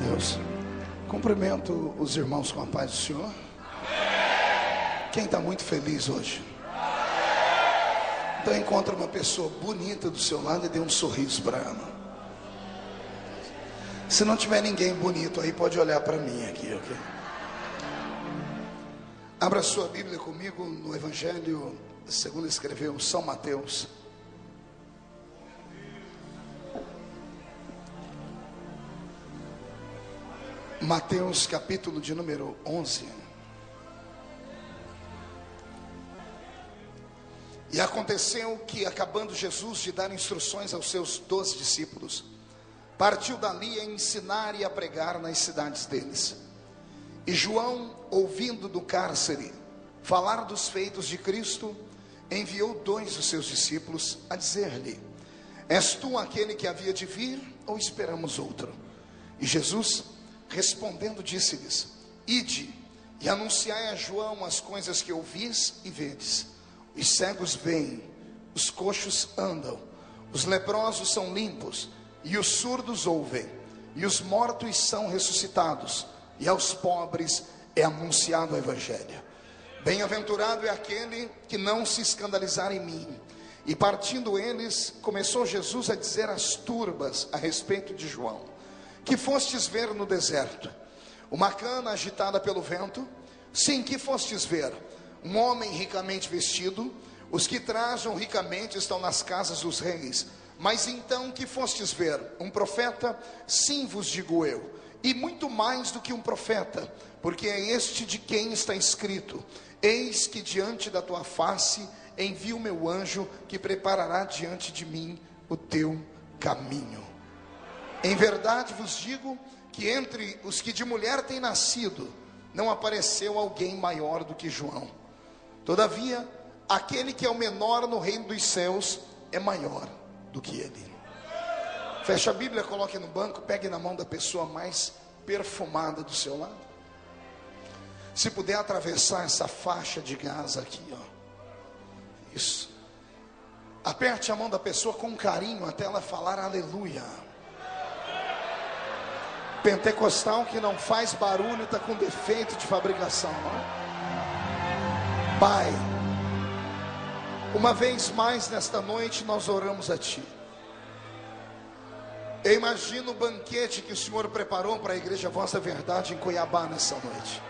Deus. Cumprimento os irmãos com a paz do Senhor. Quem está muito feliz hoje? Então encontra uma pessoa bonita do seu lado e dê um sorriso para ela. Se não tiver ninguém bonito aí, pode olhar para mim aqui, ok? Abra sua Bíblia comigo no Evangelho segundo escreveu São Mateus. Mateus capítulo de número 11. E aconteceu que, acabando Jesus de dar instruções aos seus 12 discípulos, partiu dali a ensinar e a pregar nas cidades deles. E João, ouvindo do cárcere falar dos feitos de Cristo, enviou 2 dos seus discípulos a dizer-lhe: És tu aquele que havia de vir, ou esperamos outro? E Jesus, respondendo, disse-lhes: Ide e anunciai a João as coisas que ouvis e vedes. Os cegos veem, os coxos andam, os leprosos são limpos, e os surdos ouvem, e os mortos são ressuscitados, e aos pobres é anunciado o Evangelho. Bem-aventurado é aquele que não se escandalizar em mim. E partindo eles, começou Jesus a dizer às turbas a respeito de João: Que fostes ver no deserto? Uma cana agitada pelo vento? Sim, que fostes ver? Um homem ricamente vestido? Os que trajam ricamente estão nas casas dos reis. Mas então, que fostes ver? Um profeta? Sim, vos digo eu, e muito mais do que um profeta, porque é este de quem está escrito: Eis que diante da tua face envio o meu anjo, que preparará diante de mim o teu caminho. Em verdade vos digo que entre os que de mulher têm nascido, não apareceu alguém maior do que João. Todavia, aquele que é o menor no reino dos céus é maior do que ele. Feche a Bíblia, coloque no banco, pegue na mão da pessoa mais perfumada do seu lado. Se puder atravessar essa faixa de gás aqui, ó. Isso. Aperte a mão da pessoa com carinho até ela falar aleluia. Pentecostal que não faz barulho está com defeito de fabricação, não? Pai, uma vez mais nesta noite nós oramos a Ti. Eu imagino o banquete que o Senhor preparou para a Igreja Voz da Verdade em Cuiabá nessa noite.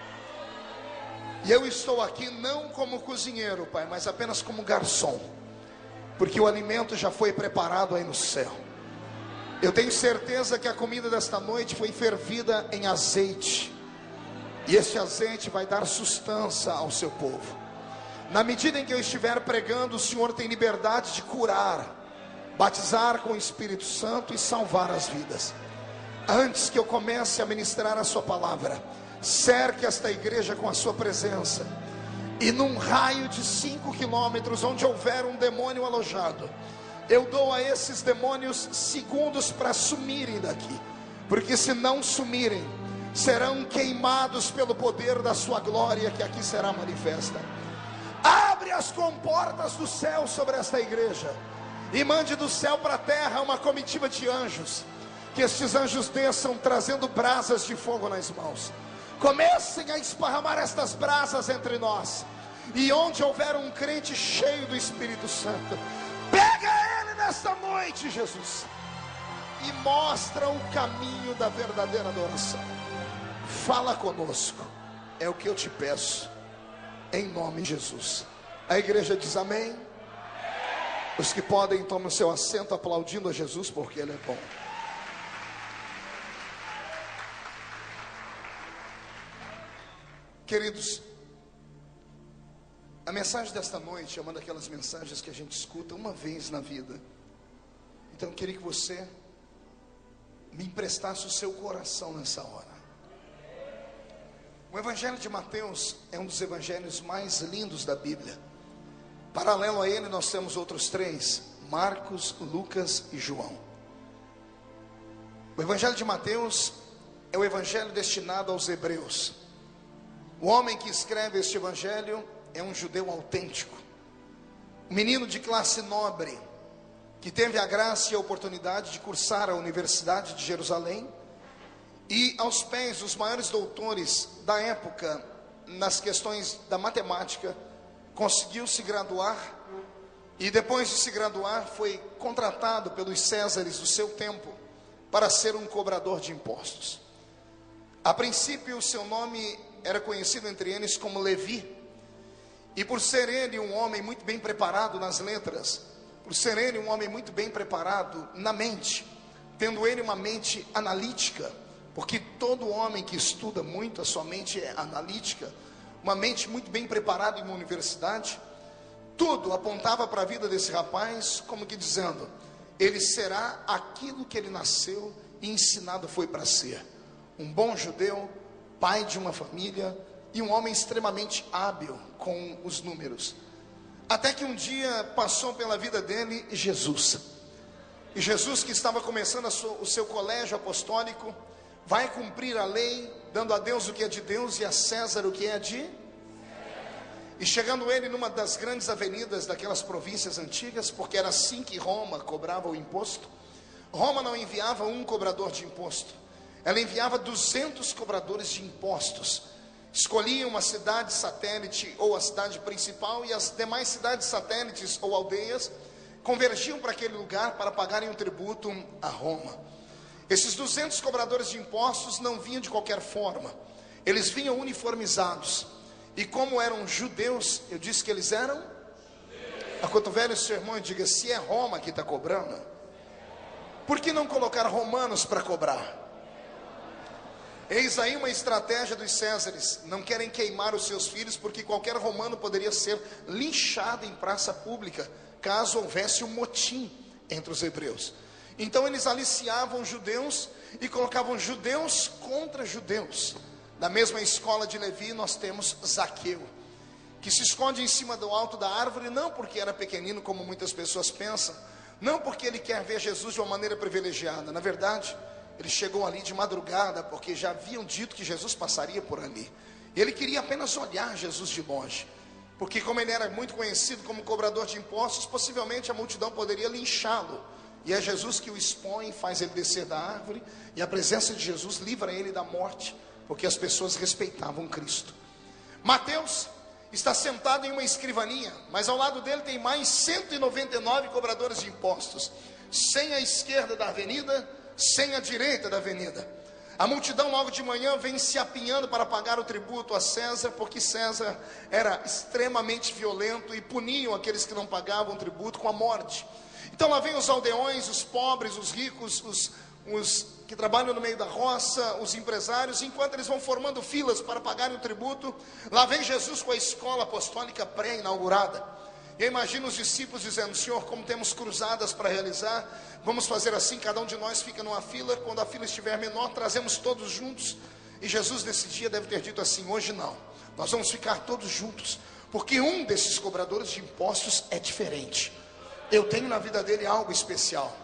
E eu estou aqui não como cozinheiro, Pai, mas apenas como garçom, porque o alimento já foi preparado aí no céu. Eu tenho certeza que a comida desta noite foi fervida em azeite, e este azeite vai dar sustância ao seu povo. Na medida em que eu estiver pregando, o Senhor tem liberdade de curar, batizar com o Espírito Santo e salvar as vidas. Antes que eu comece a ministrar a sua palavra, cerque esta igreja com a sua presença, e num raio de 5 quilômetros, onde houver um demônio alojado, eu dou a esses demônios segundos para sumirem daqui, porque se não sumirem, serão queimados pelo poder da sua glória que aqui será manifesta. Abre as comportas do céu sobre esta igreja, e mande do céu para a terra uma comitiva de anjos, que estes anjos desçam trazendo brasas de fogo nas mãos. Comecem a esparramar estas brasas entre nós, e onde houver um crente cheio do Espírito Santo, pega ele nesta noite, Jesus, e mostra o caminho da verdadeira adoração. Fala conosco, é o que eu te peço, em nome de Jesus. A igreja diz amém. Os que podem, tomem o seu assento aplaudindo a Jesus, porque Ele é bom. Queridos, a mensagem desta noite é uma daquelas mensagens que a gente escuta uma vez na vida. Então eu queria que você me emprestasse o seu coração nessa hora. O Evangelho de Mateus é um dos evangelhos mais lindos da Bíblia. Paralelo a ele nós temos outros 3: Marcos, Lucas e João. O Evangelho de Mateus é o evangelho destinado aos hebreus. O homem que escreve este evangelho é um judeu autêntico, um menino de classe nobre, que teve a graça e a oportunidade de cursar a Universidade de Jerusalém e aos pés dos maiores doutores da época, nas questões da matemática, conseguiu se graduar, e depois de se graduar, foi contratado pelos Césares do seu tempo, para ser um cobrador de impostos. A princípio, o seu nome era conhecido entre eles como Levi, e por ser ele um homem muito bem preparado nas letras, por ser ele um homem muito bem preparado na mente, tendo ele uma mente analítica, porque todo homem que estuda muito, a sua mente é analítica, uma mente muito bem preparada em uma universidade, tudo apontava para a vida desse rapaz, como que dizendo, ele será aquilo que ele nasceu e ensinado foi para ser, um bom judeu, pai de uma família, e um homem extremamente hábil com os números. Até que um dia passou pela vida dele Jesus. E Jesus, que estava começando o seu colégio apostólico, vai cumprir a lei, dando a Deus o que é de Deus e a César o que é de... E chegando ele numa das grandes avenidas daquelas províncias antigas, porque era assim que Roma cobrava o imposto. Roma não enviava um cobrador de imposto, ela enviava 200 cobradores de impostos. Escolhiam uma cidade satélite ou a cidade principal, e as demais cidades satélites ou aldeias convergiam para aquele lugar para pagarem um tributo a Roma. Esses 200 cobradores de impostos não vinham de qualquer forma, eles vinham uniformizados, e como eram judeus, eu disse que eles eram, acotovele o seu irmão e diga, se é Roma que está cobrando, por que não colocar romanos para cobrar? Eis aí uma estratégia dos Césares, não querem queimar os seus filhos, porque qualquer romano poderia ser linchado em praça pública, caso houvesse um motim entre os hebreus. Então eles aliciavam judeus e colocavam judeus contra judeus. Na mesma escola de Levi nós temos Zaqueu, que se esconde em cima do alto da árvore, não porque era pequenino como muitas pessoas pensam, não porque ele quer ver Jesus de uma maneira privilegiada, na verdade, ele chegou ali de madrugada, porque já haviam dito que Jesus passaria por ali. Ele queria apenas olhar Jesus de longe, porque como ele era muito conhecido como cobrador de impostos, possivelmente a multidão poderia linchá-lo. E é Jesus que o expõe, faz ele descer da árvore, e a presença de Jesus livra ele da morte, porque as pessoas respeitavam Cristo. Mateus está sentado em uma escrivaninha, mas ao lado dele tem mais 199 cobradores de impostos, 100 à esquerda da avenida, 100 à direita da avenida. A multidão logo de manhã vem se apinhando para pagar o tributo a César, porque César era extremamente violento e puniam aqueles que não pagavam o tributo com a morte. Então lá vem os aldeões, os pobres, os ricos, os que trabalham no meio da roça, os empresários, enquanto eles vão formando filas para pagarem o tributo, lá vem Jesus com a escola apostólica pré-inaugurada. Eu imagino os discípulos dizendo, Senhor, como temos cruzadas para realizar, vamos fazer assim, cada um de nós fica numa fila, quando a fila estiver menor, trazemos todos juntos. E Jesus nesse dia deve ter dito assim, hoje não, nós vamos ficar todos juntos, porque um desses cobradores de impostos é diferente, eu tenho na vida dele algo especial.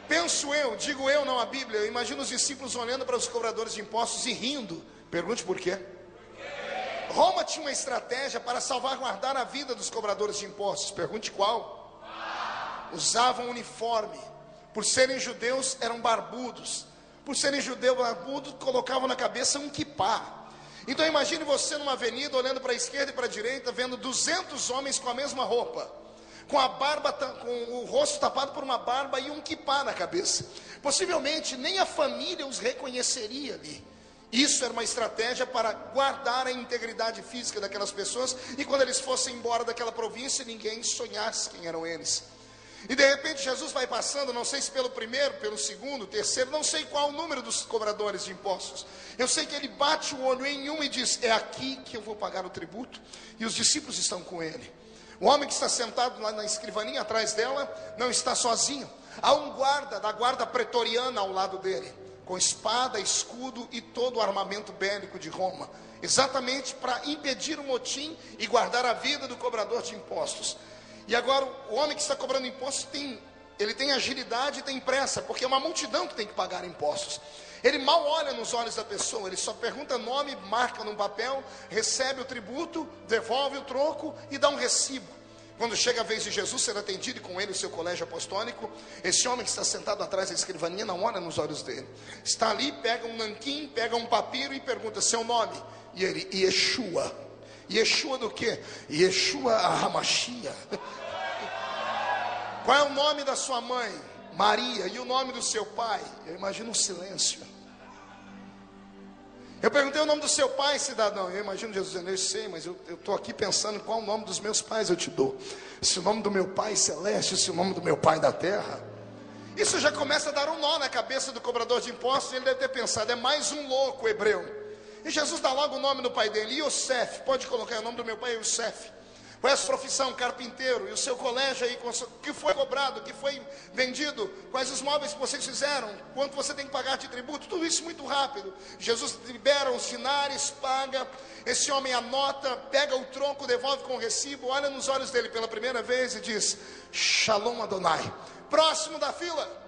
Penso eu, digo eu, não a Bíblia, eu imagino os discípulos olhando para os cobradores de impostos e rindo. Pergunte por quê? Roma tinha uma estratégia para salvaguardar a vida dos cobradores de impostos. Pergunte qual? Usavam uniforme. Por serem judeus, eram barbudos. Por serem judeus barbudos, colocavam na cabeça um quipá. Então imagine você numa avenida, olhando para a esquerda e para a direita, vendo 200 homens com a mesma roupa, com a barba, com o rosto tapado por uma barba e um quipá na cabeça. Possivelmente nem a família os reconheceria ali. Isso era uma estratégia para guardar a integridade física daquelas pessoas, e quando eles fossem embora daquela província, ninguém sonhasse quem eram eles. E de repente Jesus vai passando, não sei se pelo primeiro, pelo segundo, terceiro, não sei qual o número dos cobradores de impostos. Eu sei que ele bate o olho em um e diz, é aqui que eu vou pagar o tributo, e os discípulos estão com ele. O homem que está sentado lá na escrivaninha atrás dela, não está sozinho. Há um guarda, da guarda pretoriana ao lado dele, com espada, escudo e todo o armamento bélico de Roma, exatamente para impedir o motim e guardar a vida do cobrador de impostos. E agora o homem que está cobrando impostos ele tem agilidade e tem pressa, porque é uma multidão que tem que pagar impostos. Ele mal olha nos olhos da pessoa, ele só pergunta nome, marca num papel, recebe o tributo, devolve o troco e dá um recibo. Quando chega a vez de Jesus ser atendido, e com ele o seu colégio apostólico, esse homem que está sentado atrás da escrivaninha não olha nos olhos dele. Está ali, pega um nanquim, pega um papiro e pergunta: seu nome? E ele: Yeshua. Yeshua do quê? Yeshua Hamashia. Qual é o nome da sua mãe? Maria. E o nome do seu pai? Eu imagino um silêncio. Eu perguntei o nome do seu pai, cidadão. Eu imagino Jesus dizendo: eu sei, mas eu estou aqui pensando qual o nome dos meus pais eu te dou. Se o nome do meu pai celeste, se o nome do meu pai da terra. Isso já começa a dar um nó na cabeça do cobrador de impostos. Ele deve ter pensado: é mais um louco hebreu. E Jesus dá logo o nome do pai dele: Yosef. Pode colocar o nome do meu pai, Yosef. Qual é a sua profissão? Carpinteiro. E o seu colégio aí, que foi cobrado, que foi vendido? Quais os móveis que vocês fizeram? Quanto você tem que pagar de tributo? Tudo isso muito rápido. Jesus libera os dinares, paga. Esse homem anota, pega o tronco, devolve com o recibo, olha nos olhos dele pela primeira vez e diz: Shalom Adonai. Próximo da fila.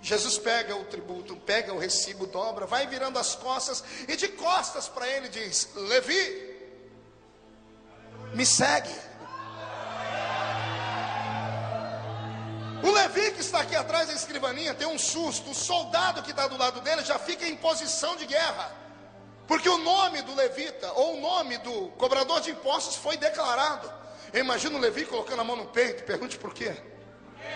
Jesus pega o tributo, pega o recibo, dobra, vai virando as costas, e de costas para ele diz: Levi, me segue. O Levi que está aqui atrás da escrivaninha tem um susto. O soldado que está do lado dele já fica em posição de guerra, porque o nome do levita, ou o nome do cobrador de impostos foi declarado. Eu imagino o Levi colocando a mão no peito. Pergunte por quê?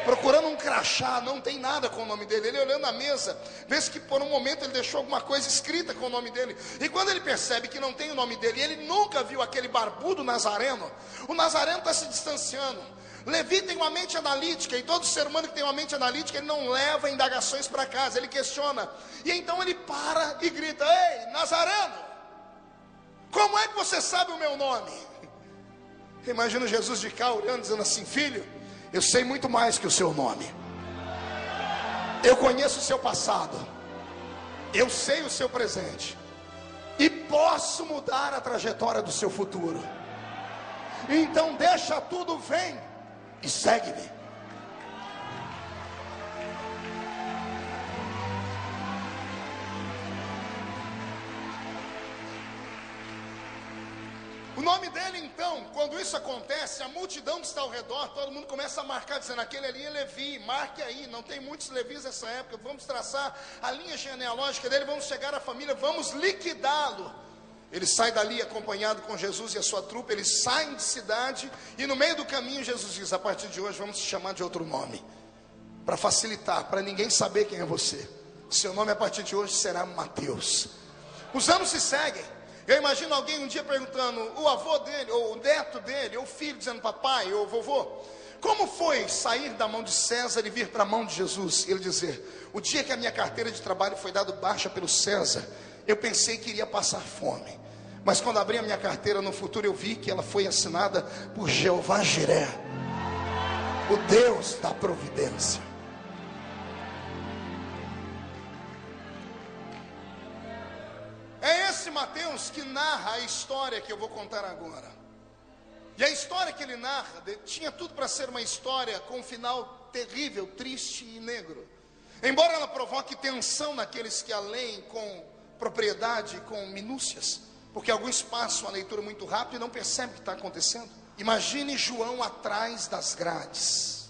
Procurando um crachá, não tem nada com o nome dele. Ele olhando a mesa, vê que por um momento ele deixou alguma coisa escrita com o nome dele. E quando ele percebe que não tem o nome dele, ele nunca viu aquele barbudo nazareno. O nazareno está se distanciando. Levi tem uma mente analítica, e todo ser humano que tem uma mente analítica, ele não leva indagações para casa, ele questiona. E então ele para e grita: Ei, Nazareno, como é que você sabe o meu nome? Imagina Jesus de cá olhando, dizendo assim: filho, eu sei muito mais que o seu nome. Eu conheço o seu passado. Eu sei o seu presente. E posso mudar a trajetória do seu futuro. Então deixa tudo, vem e segue-me. O nome dele, então, quando isso acontece, a multidão que está ao redor, todo mundo começa a marcar, dizendo: aquele ali é Levi, marque aí, não tem muitos Levis nessa época, vamos traçar a linha genealógica dele, vamos chegar à família, vamos liquidá-lo. Ele sai dali acompanhado com Jesus e a sua trupe, eles saem de cidade, e no meio do caminho Jesus diz: a partir de hoje vamos te chamar de outro nome, para facilitar, para ninguém saber quem é você. Seu nome a partir de hoje será Mateus. Os anos se seguem. Eu imagino alguém um dia perguntando, o avô dele, ou o neto dele, ou o filho, dizendo: papai, ou vovô, como foi sair da mão de César e vir para a mão de Jesus? Ele dizer: o dia que a minha carteira de trabalho foi dada baixa pelo César, eu pensei que iria passar fome, mas quando abri a minha carteira no futuro, eu vi que ela foi assinada por Jeová Jiré, o Deus da providência. É esse Mateus que narra a história que eu vou contar agora. E a história que ele narra tinha tudo para ser uma história com um final terrível, triste e negro. Embora ela provoque tensão naqueles que a leem com propriedade, com minúcias, porque alguns passam a leitura muito rápido e não percebem o que está acontecendo. Imagine João atrás das grades.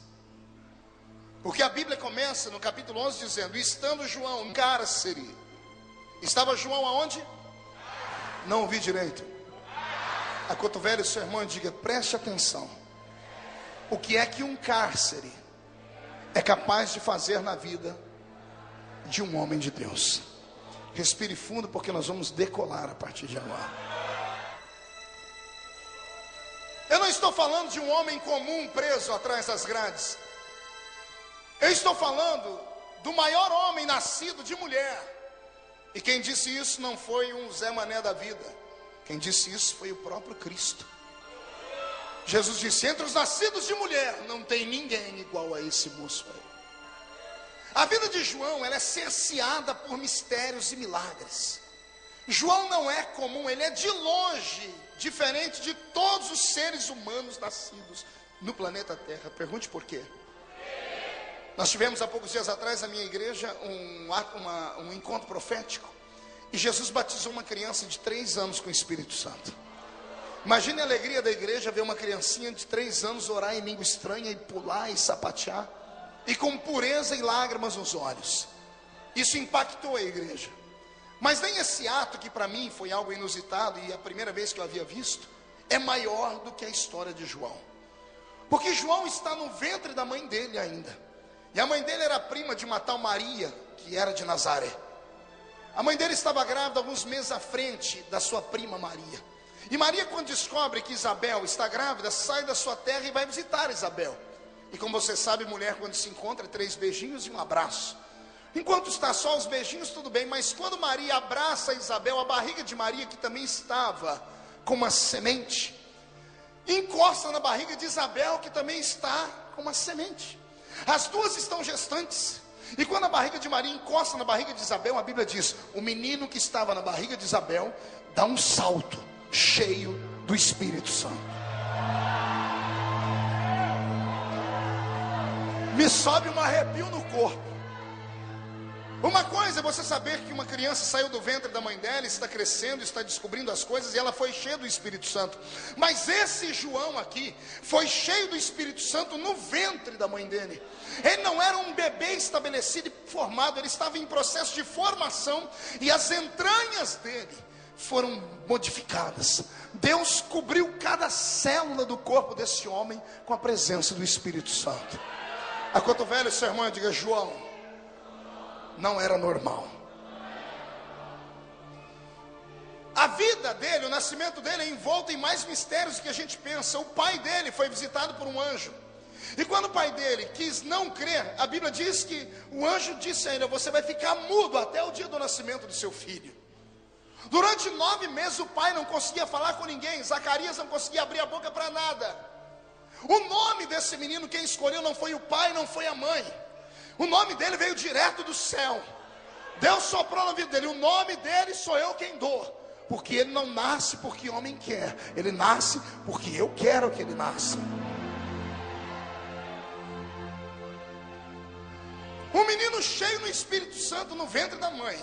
Porque a Bíblia começa no capítulo 11 dizendo: estando João no cárcere. Estava João aonde? Não ouvi direito. Acotovele o seu irmão e diga: preste atenção. O que é que um cárcere é capaz de fazer na vida de um homem de Deus? Respire fundo, porque nós vamos decolar a partir de agora. Eu não estou falando de um homem comum preso atrás das grades. Eu estou falando do maior homem nascido de mulher. E quem disse isso não foi um Zé Mané da vida. Quem disse isso foi o próprio Cristo. Jesus disse: entre os nascidos de mulher não tem ninguém igual a esse moço aí. A vida de João, ela é cerceada por mistérios e milagres. João não é comum, ele é de longe diferente de todos os seres humanos nascidos no planeta Terra. Pergunte por quê. Nós tivemos há poucos dias atrás na minha igreja um encontro profético. E Jesus batizou uma criança de 3 anos com o Espírito Santo. Imagine a alegria da igreja ver uma criancinha de 3 anos orar em língua estranha e pular e sapatear, e com pureza e lágrimas nos olhos. Isso impactou a igreja. Mas nem esse ato, que para mim foi algo inusitado e a primeira vez que eu havia visto, é maior do que a história de João. Porque João está no ventre da mãe dele ainda. E a mãe dele era prima de uma tal Maria, que era de Nazaré. A mãe dele estava grávida alguns meses à frente da sua prima Maria. E Maria, quando descobre que Isabel está grávida, sai da sua terra e vai visitar Isabel. E como você sabe, mulher quando se encontra, 3 beijinhos e um abraço. Enquanto está só os beijinhos, tudo bem. Mas quando Maria abraça Isabel, a barriga de Maria, que também estava com uma semente, encosta na barriga de Isabel, que também está com uma semente. As duas estão gestantes. E quando a barriga de Maria encosta na barriga de Isabel, a Bíblia diz: o menino que estava na barriga de Isabel dá um salto, cheio do Espírito Santo. Me sobe um arrepio no corpo. Uma coisa é você saber que uma criança saiu do ventre da mãe dela, está crescendo, está descobrindo as coisas, e ela foi cheia do Espírito Santo. Mas esse João aqui foi cheio do Espírito Santo no ventre da mãe dele. Ele não era um bebê estabelecido e formado, ele estava em processo de formação, e as entranhas dele foram modificadas. Deus cobriu cada célula do corpo desse homem com a presença do Espírito Santo. Acotovele o seu irmão e diga: João não era normal. A vida dele, o nascimento dele é envolto em mais mistérios do que a gente pensa. O pai dele foi visitado por um anjo. E quando o pai dele quis não crer, a Bíblia diz que o anjo disse a ele: você vai ficar mudo até o dia do nascimento do seu filho. Durante 9 meses o pai não conseguia falar com ninguém. Zacarias não conseguia abrir a boca para nada. O nome desse menino, quem escolheu não foi o pai, não foi a mãe. O nome dele veio direto do céu. Deus soprou na vida dele. O nome dele sou eu quem dou. Porque ele não nasce porque homem quer. Ele nasce porque eu quero que ele nasça. Um menino cheio no Espírito Santo no ventre da mãe,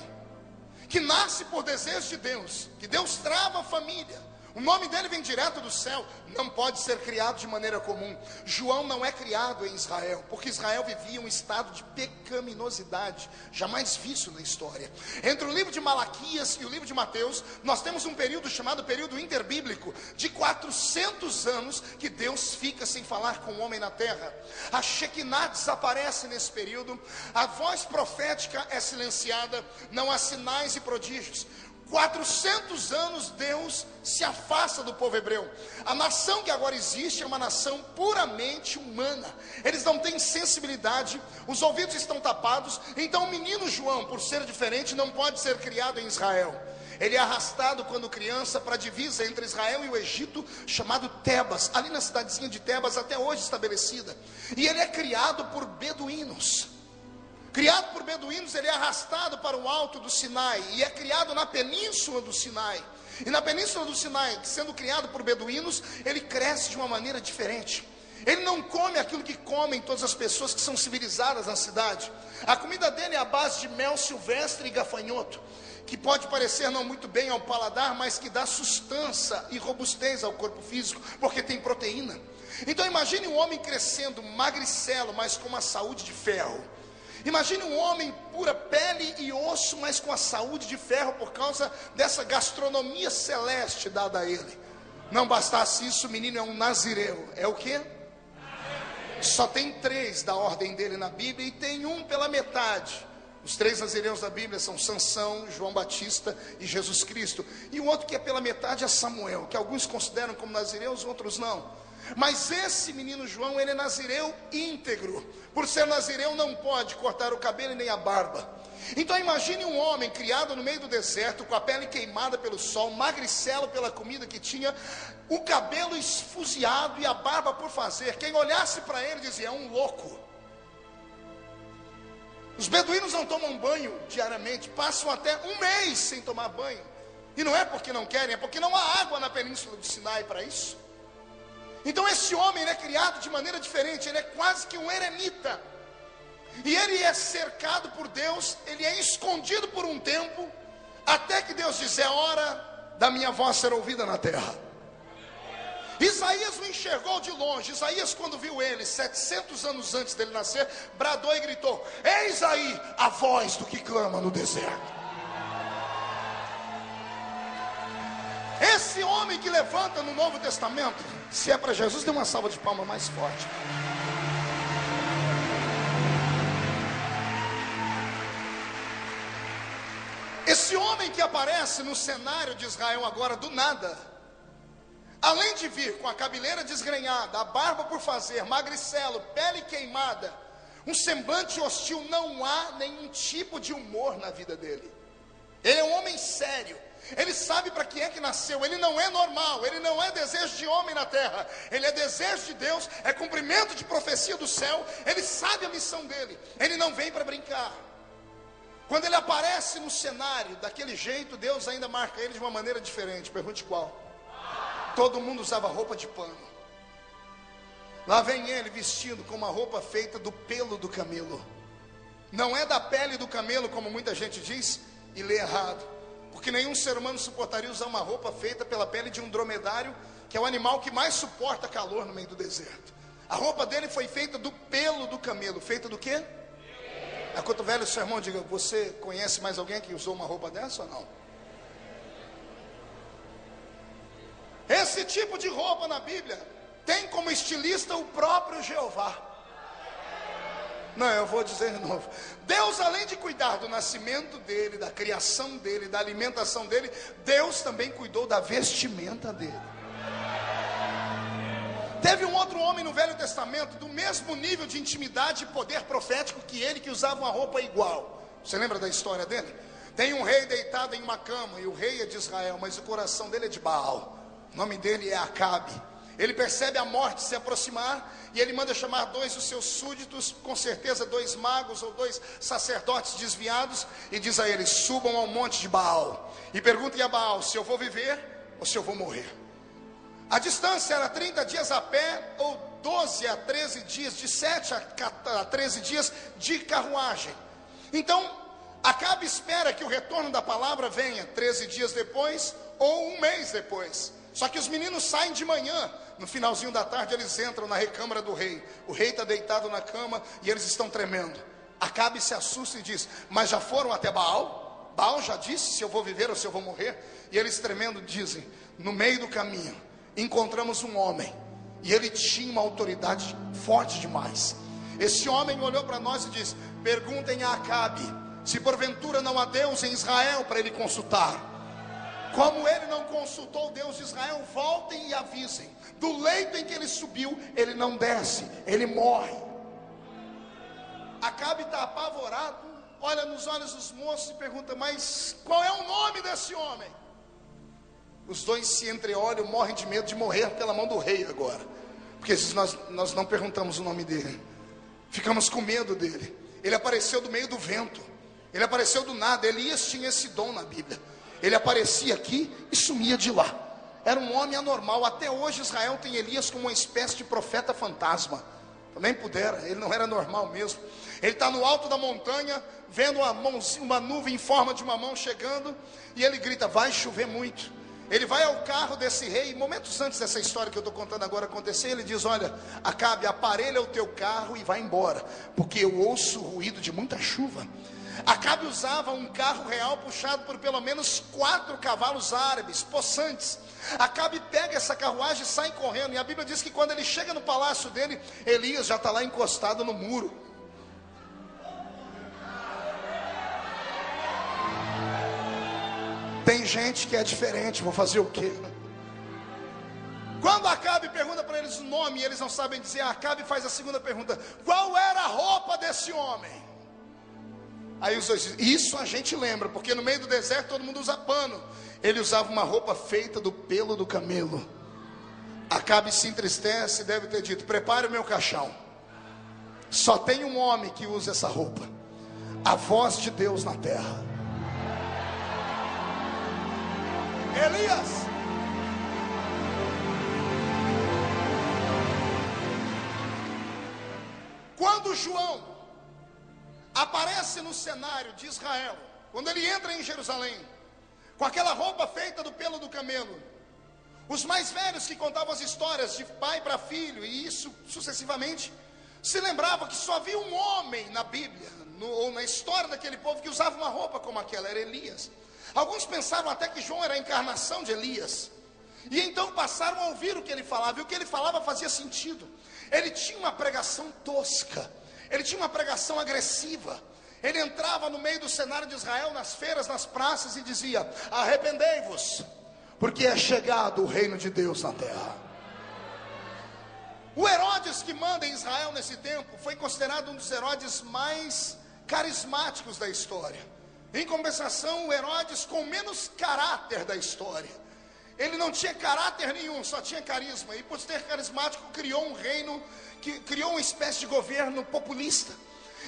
que nasce por desejo de Deus, que Deus trava a família. O nome dele vem direto do céu. Não pode ser criado de maneira comum. João não é criado em Israel, porque Israel vivia um estado de pecaminosidade jamais visto na história. Entre o livro de Malaquias e o livro de Mateus, nós temos um período chamado período interbíblico, de 400 anos que Deus fica sem falar com o homem na terra. A Shekinah desaparece nesse período. A voz profética é silenciada. Não há sinais e prodígios. 400 anos Deus se afasta do povo hebreu. A nação que agora existe é uma nação puramente humana. Eles não têm sensibilidade, os ouvidos estão tapados. Então o menino João, por ser diferente, não pode ser criado em Israel. Ele é arrastado quando criança para a divisa entre Israel e o Egito, chamado Tebas, ali na cidadezinha de Tebas, até hoje estabelecida. E ele é criado por beduínos. Criado por beduínos, ele é arrastado para o alto do Sinai, e é criado na península do Sinai. E na península do Sinai, sendo criado por beduínos, ele cresce de uma maneira diferente. Ele não come aquilo que comem todas as pessoas que são civilizadas na cidade. A comida dele é à base de mel silvestre e gafanhoto, que pode parecer não muito bem ao paladar, mas que dá sustância e robustez ao corpo físico, porque tem proteína. Então imagine um homem crescendo magricelo, mas com uma saúde de ferro. Imagine um homem pura pele e osso, mas com a saúde de ferro, por causa dessa gastronomia celeste dada a ele. Não bastasse isso, o menino é um nazireu. É o quê? Só tem 3 da ordem dele na Bíblia, e tem um pela metade. Os 3 nazireus da Bíblia são Sansão, João Batista e Jesus Cristo. E o outro que é pela metade é Samuel, que alguns consideram como nazireus, outros não. Mas esse menino João, ele é nazireu íntegro. Por ser nazireu, não pode cortar o cabelo e nem a barba. Então imagine um homem criado no meio do deserto, com a pele queimada pelo sol, magricelo pela comida que tinha, o cabelo esfuziado e a barba por fazer. Quem olhasse para ele dizia: é um louco. Os beduínos não tomam banho diariamente, passam até 1 mês sem tomar banho. E não é porque não querem, é porque não há água na península do Sinai para isso. Então esse homem, ele é criado de maneira diferente. Ele é quase que um eremita. E ele é cercado por Deus. Ele é escondido por um tempo, até que Deus diz: é hora da minha voz ser ouvida na terra. Isaías o enxergou de longe. Isaías, quando viu ele, 700 anos antes dele nascer, bradou e gritou: eis aí a voz do que clama no deserto. Esse homem que levanta no Novo Testamento, se é para Jesus, dê uma salva de palmas mais forte. Esse homem que aparece no cenário de Israel agora do nada, além de vir com a cabeleira desgrenhada, a barba por fazer, magricelo, pele queimada, um semblante hostil, não há nenhum tipo de humor na vida dele. Ele é um homem sério. Ele sabe para que é que nasceu. Ele não é normal. Ele não é desejo de homem na terra. Ele é desejo de Deus. É cumprimento de profecia do céu. Ele sabe a missão dele. Ele não vem para brincar. Quando ele aparece no cenário daquele jeito, Deus ainda marca ele de uma maneira diferente. Pergunte qual? Todo mundo usava roupa de pano. Lá vem ele vestido com uma roupa feita do pelo do camelo. Não é da pele do camelo, como muita gente diz e lê errado. Porque nenhum ser humano suportaria usar uma roupa feita pela pele de um dromedário, que é o animal que mais suporta calor no meio do deserto. A roupa dele foi feita do pelo do camelo. Feita do quê? Enquanto o velho seu irmão diga: você conhece mais alguém que usou uma roupa dessa ou não? Esse tipo de roupa na Bíblia tem como estilista o próprio Jeová. Não, eu vou dizer de novo. Deus, além de cuidar do nascimento dele, da criação dele, da alimentação dele, Deus também cuidou da vestimenta dele. Teve um outro homem no Velho Testamento do mesmo nível de intimidade e poder profético que ele, que usava uma roupa igual. Você lembra da história dele? Tem um rei deitado em uma cama, e o rei é de Israel, mas o coração dele é de Baal. O nome dele é Acabe. Ele percebe a morte se aproximar, e ele manda chamar 2 dos seus súditos, com certeza 2 magos ou 2 sacerdotes desviados, e diz a eles: subam ao monte de Baal e perguntem a Baal se eu vou viver ou se eu vou morrer. A distância era 30 dias a pé, ou 12 a 13 dias, de 7 a 13 dias de carruagem. Então Acabe espera que o retorno da palavra venha 13 dias depois ou um mês depois. Só que os meninos saem de manhã. No finalzinho da tarde eles entram na recâmara do rei. O rei está deitado na cama e eles estão tremendo. Acabe se assusta e diz: mas já foram até Baal? Baal já disse se eu vou viver ou se eu vou morrer? E eles tremendo dizem: no meio do caminho encontramos um homem, e ele tinha uma autoridade forte demais. Esse homem olhou para nós e disse: perguntem a Acabe se porventura não há Deus em Israel para ele consultar. Como ele não consultou o Deus de Israel, voltem e avisem: do leito em que ele subiu, ele não desce, ele morre. Acabe está apavorado, olha nos olhos dos moços e pergunta: mas qual é o nome desse homem? Os 2 se entreolham, morrem de medo de morrer pela mão do rei agora, porque nós não perguntamos o nome dele, ficamos com medo dele. Ele apareceu do meio do vento, ele apareceu do nada. Elias tinha esse dom na Bíblia. Ele aparecia aqui e sumia de lá. Era um homem anormal. Até hoje Israel tem Elias como uma espécie de profeta fantasma. Também pudera, ele não era normal mesmo. Ele está no alto da montanha, vendo uma nuvem em forma de uma mão chegando, e ele grita: vai chover muito. Ele vai ao carro desse rei. Momentos antes dessa história que eu estou contando agora acontecer, ele diz: olha, Acabe, aparelha o teu carro e vai embora, porque eu ouço o ruído de muita chuva. Acabe usava um carro real puxado por pelo menos 4 cavalos árabes, possantes. Acabe pega essa carruagem e sai correndo. E a Bíblia diz que quando ele chega no palácio dele, Elias já está lá encostado no muro. Tem gente que é diferente, vou fazer o quê? Quando Acabe pergunta para eles o nome e eles não sabem dizer, Acabe faz a segunda pergunta: qual era a roupa desse homem? Aí os 2 dizem: isso a gente lembra, porque no meio do deserto todo mundo usa pano. Ele usava uma roupa feita do pelo do camelo. Acabe se entristece e deve ter dito: prepare o meu caixão. Só tem um homem que usa essa roupa, a voz de Deus na terra: Elias. Quando João aparece no cenário de Israel, quando ele entra em Jerusalém, com aquela roupa feita do pelo do camelo, Os mais velhos que contavam as histórias de pai para filho, e isso sucessivamente, se lembravam que só havia um homem na Bíblia, ou na história daquele povo, que usava uma roupa como aquela, era Elias. Alguns pensaram até que João era a encarnação de Elias. E então passaram a ouvir o que ele falava, e o que ele falava fazia sentido. Ele tinha uma pregação tosca, ele tinha uma pregação agressiva. Ele entrava no meio do cenário de Israel, nas feiras, nas praças, e dizia: arrependei-vos, porque é chegado o reino de Deus na terra. O Herodes que manda em Israel nesse tempo foi considerado um dos Herodes mais carismáticos da história. Em compensação, o Herodes com menos caráter da história. Ele não tinha caráter nenhum, só tinha carisma. E por ser carismático, criou um reino, criou uma espécie de governo populista.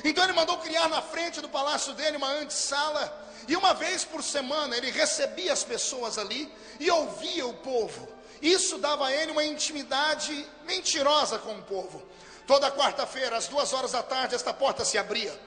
Então ele mandou criar na frente do palácio dele uma antessala. E uma vez por semana ele recebia as pessoas ali e ouvia o povo. Isso dava a ele uma intimidade mentirosa com o povo. Toda quarta-feira, às 2 da tarde, esta porta se abria.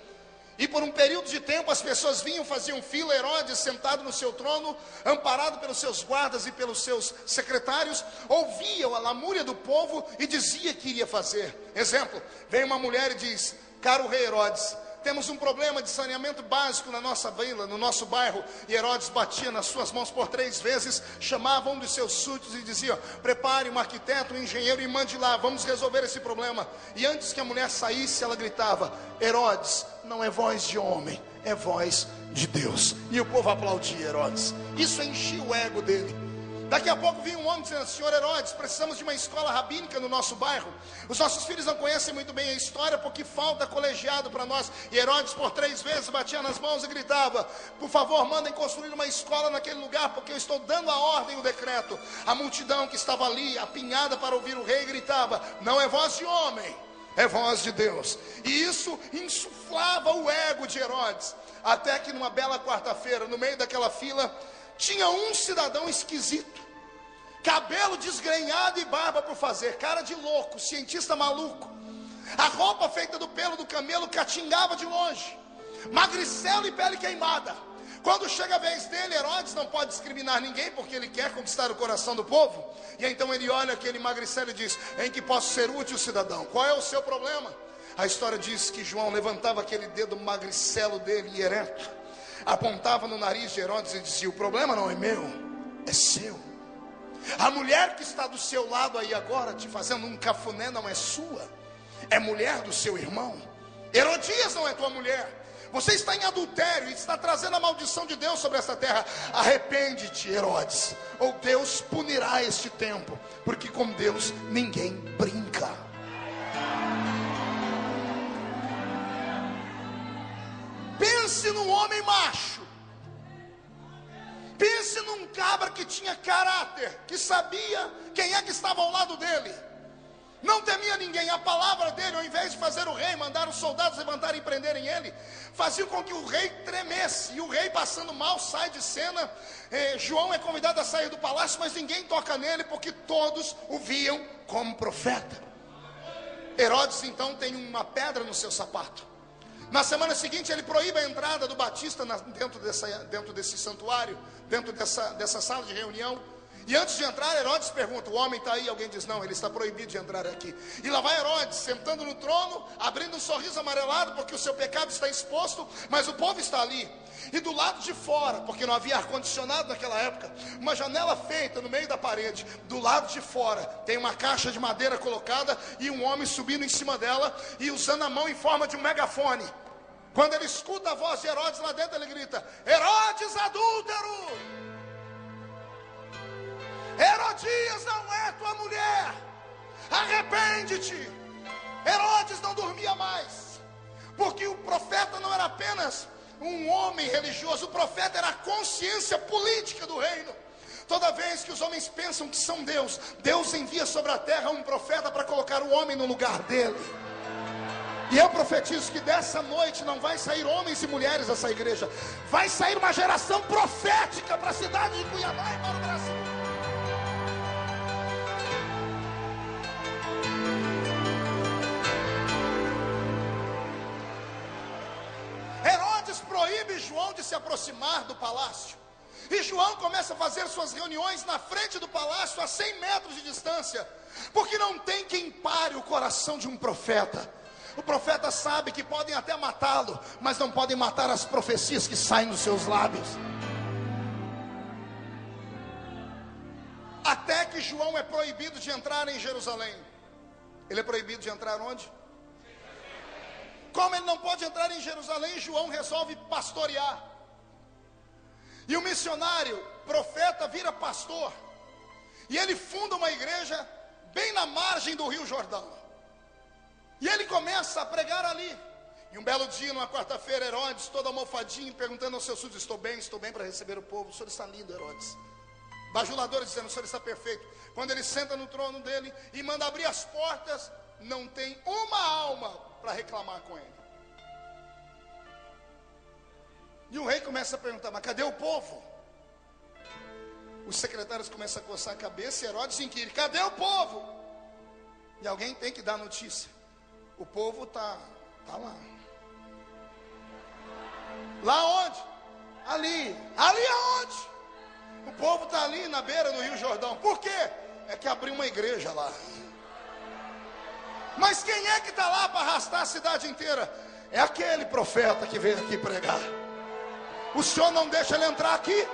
E por um período de tempo as pessoas vinham, faziam fila. Herodes, sentado no seu trono, amparado pelos seus guardas e pelos seus secretários, ouvia a lamúria do povo e dizia que iria fazer. Exemplo, vem uma mulher e diz: caro rei Herodes, temos um problema de saneamento básico na nossa vila, no nosso bairro. E Herodes batia nas suas mãos por 3 vezes, chamava um dos seus súditos e dizia: prepare um arquiteto, um engenheiro e mande lá, vamos resolver esse problema. E antes que a mulher saísse, ela gritava: Herodes, não é voz de homem, é voz de Deus. E o povo aplaudia Herodes. Isso enchia o ego dele. Daqui a pouco vinha um homem dizendo: senhor Herodes, precisamos de uma escola rabínica no nosso bairro. Os nossos filhos não conhecem muito bem a história, porque falta colegiado para nós. E Herodes por 3 vezes batia nas mãos e gritava: por favor, mandem construir uma escola naquele lugar, porque eu estou dando a ordem, o decreto. A multidão que estava ali, apinhada para ouvir o rei, gritava: não é voz de homem, é voz de Deus. E isso insuflava o ego de Herodes. Até que numa bela quarta-feira, no meio daquela fila, tinha um cidadão esquisito, cabelo desgrenhado e barba por fazer, cara de louco, cientista maluco. A roupa feita do pelo do camelo catingava de longe, magricelo e pele queimada. Quando chega a vez dele, Herodes não pode discriminar ninguém, porque ele quer conquistar o coração do povo. E então ele olha aquele magricelo e diz: em que posso ser útil, cidadão? Qual é o seu problema? A história diz que João levantava aquele dedo magricelo dele e ereto, apontava no nariz de Herodes e dizia: o problema não é meu, é seu. A mulher que está do seu lado aí agora, te fazendo um cafuné, não é sua, é mulher do seu irmão. Herodias não é tua mulher. Você está em adultério e está trazendo a maldição de Deus sobre esta terra. Arrepende-te, Herodes, ou Deus punirá este tempo, porque com Deus ninguém brinca. Pense num homem macho, pense num cabra que tinha caráter, que sabia quem é que estava ao lado dele, não temia ninguém. A palavra dele, ao invés de fazer o rei mandar os soldados levantarem e prenderem ele, fazia com que o rei tremesse. E o rei, passando mal, sai de cena. João é convidado a sair do palácio, mas ninguém toca nele, porque todos o viam como profeta. Herodes então tem uma pedra no seu sapato. Na semana seguinte ele proíbe a entrada do Batista dentro desse santuário, dentro dessa sala de reunião. E antes de entrar, Herodes pergunta: o homem está aí? Alguém diz: não, ele está proibido de entrar aqui. E lá vai Herodes, sentando no trono, abrindo um sorriso amarelado, porque o seu pecado está exposto, mas o povo está ali. E do lado de fora, porque não havia ar-condicionado naquela época, uma janela feita no meio da parede, do lado de fora tem uma caixa de madeira colocada e um homem subindo em cima dela e usando a mão em forma de um megafone. Quando ele escuta a voz de Herodes lá dentro, ele grita: Herodes adúltero, Herodias não é tua mulher, arrepende-te. Herodes não dormia mais, porque o profeta não era apenas um homem religioso, o profeta era a consciência política do reino. Toda vez que os homens pensam que são Deus, Deus envia sobre a terra um profeta para colocar o homem no lugar dele. E eu profetizo que dessa noite não vai sair homens e mulheres dessa igreja, vai sair uma geração profética para a cidade de Cuiabá e para o Brasil. Herodes proíbe João de se aproximar do palácio. E João começa a fazer suas reuniões na frente do palácio, a 100 metros de distância, porque não tem quem pare o coração de um profeta. O profeta sabe que podem até matá-lo, mas não podem matar as profecias que saem dos seus lábios. Até que João é proibido de entrar em Jerusalém. Ele é proibido de entrar onde? Como ele não pode entrar em Jerusalém, João resolve pastorear. E o missionário, profeta, vira pastor. E ele funda uma igreja bem na margem do Rio Jordão. E ele começa a pregar ali. E um belo dia, numa quarta-feira, Herodes, todo almofadinho, perguntando aos seus súditos: estou bem para receber o povo. O senhor está lindo, Herodes. Bajuladores dizendo: o senhor está perfeito. Quando ele senta no trono dele e manda abrir as portas, não tem uma alma para reclamar com ele. E o rei começa a perguntar: mas cadê o povo? Os secretários começam a coçar a cabeça e Herodes inquire: cadê o povo? E alguém tem que dar notícia. O povo tá lá. Lá onde? Ali aonde? O povo está ali na beira do Rio Jordão. Por quê? É que abriu uma igreja lá. Mas quem é que está lá para arrastar a cidade inteira? É aquele profeta que veio aqui pregar. O senhor não deixa ele entrar aqui.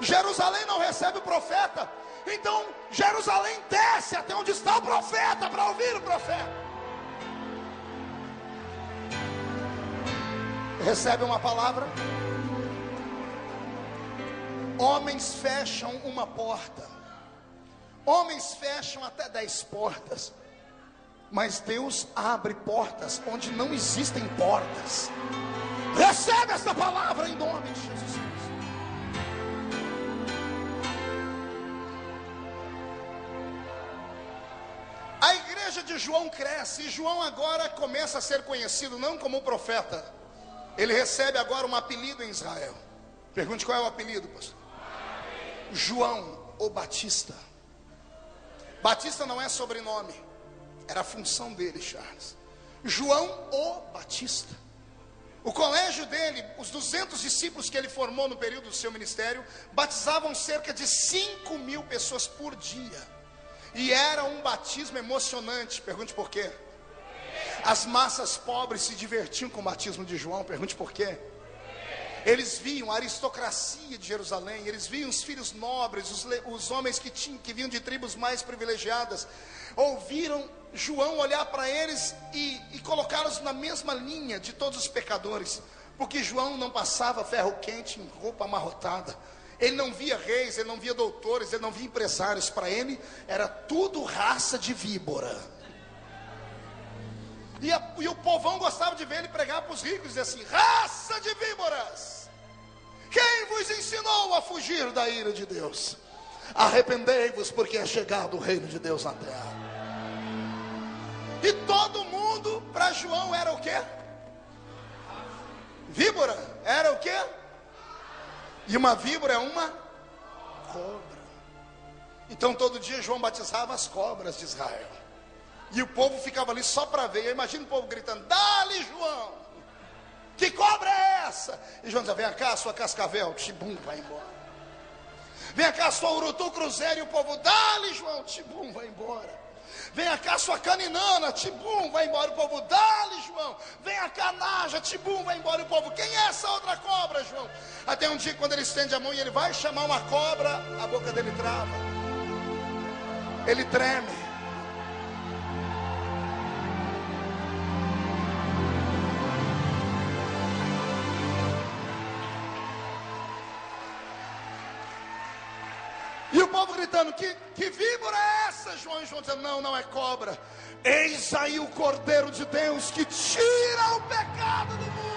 Jerusalém não recebe o profeta. Então Jerusalém desce até onde está o profeta para ouvir o profeta. Recebe uma palavra. Homens fecham uma porta. Homens fecham até 10 portas. Mas Deus abre portas onde não existem portas. Recebe essa palavra em nome de Jesus Cristo. A igreja de João cresce. E João agora começa a ser conhecido não como profeta. Ele recebe agora um apelido em Israel. Pergunte: qual é o apelido, pastor? João o Batista. Batista não é sobrenome, era a função dele, Charles. João o Batista. O colégio dele, os 200 discípulos que ele formou no período do seu ministério, batizavam cerca de 5.000 pessoas por dia. E era um batismo emocionante. Pergunte por quê? As massas pobres se divertiam com o batismo de João. Pergunte por quê? Eles viam a aristocracia de Jerusalém, eles viam os filhos nobres, os homens que vinham de tribos mais privilegiadas, ouviram João olhar para eles e colocá-los na mesma linha de todos os pecadores, porque João não passava ferro quente em roupa amarrotada, ele não via reis, ele não via doutores, ele não via empresários, para ele era tudo raça de víbora. E o povão gostava de ver ele pregar para os ricos, dizer assim: raça de víboras, quem vos ensinou a fugir da ira de Deus? Arrependei-vos, porque é chegado o reino de Deus na terra. E todo mundo para João era o quê? Víbora. Era o quê? E uma víbora é uma cobra. Então todo dia João batizava as cobras de Israel. E o povo ficava ali só para ver. Eu imagino o povo gritando: dá-lhe, João! Que cobra é essa? E João dizia: vem cá, sua cascavel. Tibum, vai embora. Vem cá, sua urutu cruzeiro. E o povo: dá-lhe, João. Tibum, vai embora. Vem cá, sua caninana. Tibum, vai embora. O povo: dá-lhe, João. Vem cá, naja. Tibum, vai embora. O povo: quem é essa outra cobra, João? Até um dia, quando ele estende a mão e ele vai chamar uma cobra, a boca dele trava. Ele treme. E o povo gritando: que víbora é essa, João? E João dizendo: não é cobra. Eis aí o Cordeiro de Deus que tira o pecado do mundo.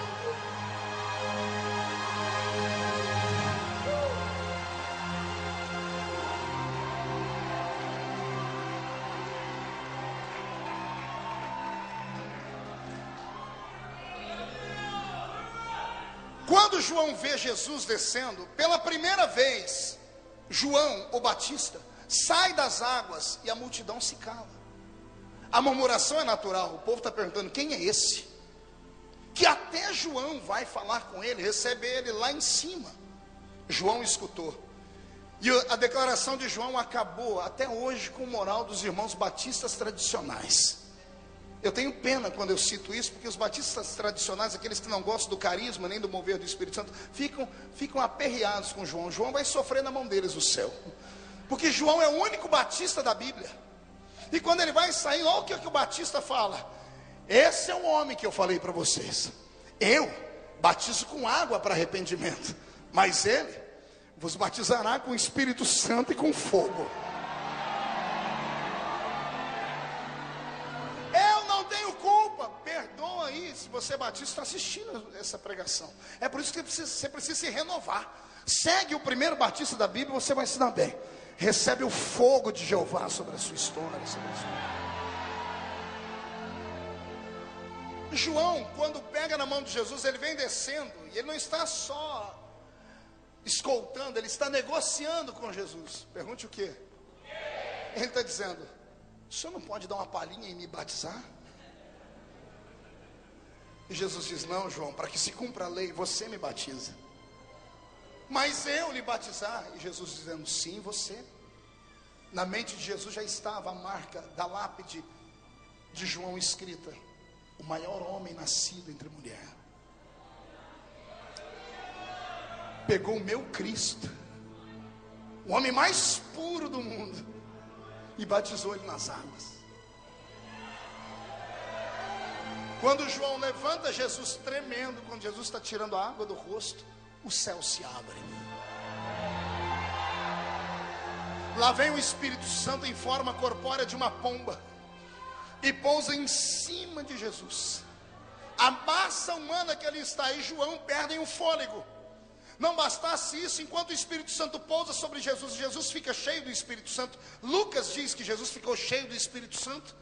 Quando João vê Jesus descendo, pela primeira vez, João, o Batista, sai das águas e a multidão se cala. A murmuração é natural. O povo está perguntando: quem é esse? Que até João vai falar com ele, recebe ele lá em cima. João escutou. E a declaração de João acabou até hoje com o moral dos irmãos batistas tradicionais. Eu tenho pena quando eu cito isso, porque os batistas tradicionais, aqueles que não gostam do carisma nem do mover do Espírito Santo, ficam aperreados com João. João vai sofrer na mão deles o céu, porque João é o único batista da Bíblia. E quando ele vai sair, olha o que o batista fala: esse é o homem que eu falei para vocês. Eu batizo com água para arrependimento, mas ele vos batizará com o Espírito Santo e com fogo. Eu não tenho culpa. Perdoa aí se você é batista, está assistindo essa pregação. É por isso que você precisa se renovar. Segue o primeiro batista da Bíblia, você vai se dar bem. Recebe o fogo de Jeová sobre a sua história, João, quando pega na mão de Jesus, ele vem descendo, e ele não está só escoltando, ele está negociando com Jesus. Pergunte o quê? Ele está dizendo: o senhor não pode dar uma palhinha e me batizar? E Jesus diz: não, João, para que se cumpra a lei, você me batiza. Mas eu lhe batizar? E Jesus dizendo: sim, você. Na mente de Jesus já estava a marca da lápide de João escrita: o maior homem nascido entre mulher. Pegou o meu Cristo, o homem mais puro do mundo, e batizou ele nas águas. Quando João levanta Jesus tremendo, quando Jesus está tirando a água do rosto, o céu se abre. Lá vem o Espírito Santo em forma corpórea de uma pomba e pousa em cima de Jesus. A massa humana que ali está e João perdem o fôlego. Não bastasse isso, enquanto o Espírito Santo pousa sobre Jesus, Jesus fica cheio do Espírito Santo. Lucas diz que Jesus ficou cheio do Espírito Santo.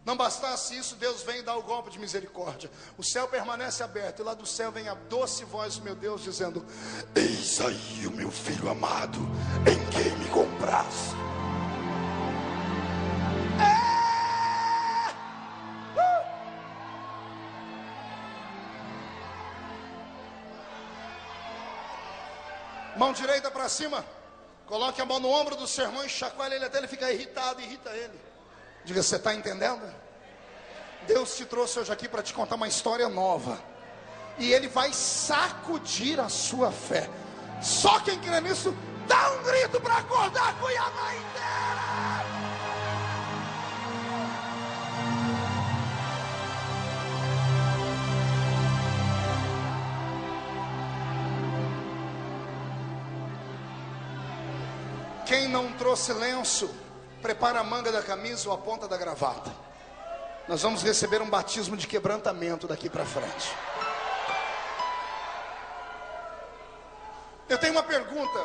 Não bastasse isso, Deus vem dar o golpe de misericórdia. O céu permanece aberto, e lá do céu vem a doce voz do meu Deus dizendo: eis aí o meu filho amado, em quem me compraste. Mão direita para cima, coloque a mão no ombro do seu irmão e chacoalhe ele até ele ficar irritado, irrita ele. Diga: você está entendendo? Deus te trouxe hoje aqui para te contar uma história nova, e Ele vai sacudir a sua fé. Só quem crê nisso, dá um grito para acordar a Cuiabá inteira. Quem não trouxe lenço, prepara a manga da camisa ou a ponta da gravata. Nós vamos receber um batismo de quebrantamento daqui para frente. Eu tenho uma pergunta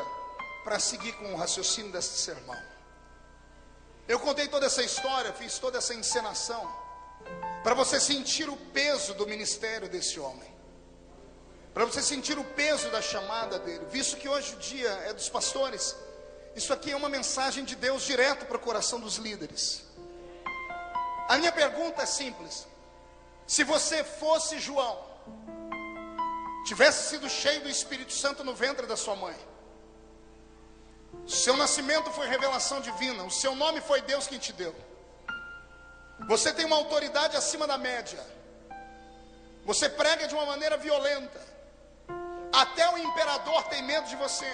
para seguir com o raciocínio desse sermão. Eu contei toda essa história, fiz toda essa encenação, para você sentir o peso do ministério desse homem, para você sentir o peso da chamada dele, visto que hoje o dia é dos pastores. Isso aqui é uma mensagem de Deus direto para o coração dos líderes. A minha pergunta é simples: se você fosse João, tivesse sido cheio do Espírito Santo no ventre da sua mãe, seu nascimento foi revelação divina, o seu nome foi Deus quem te deu, você tem uma autoridade acima da média, você prega de uma maneira violenta, até o imperador tem medo de você.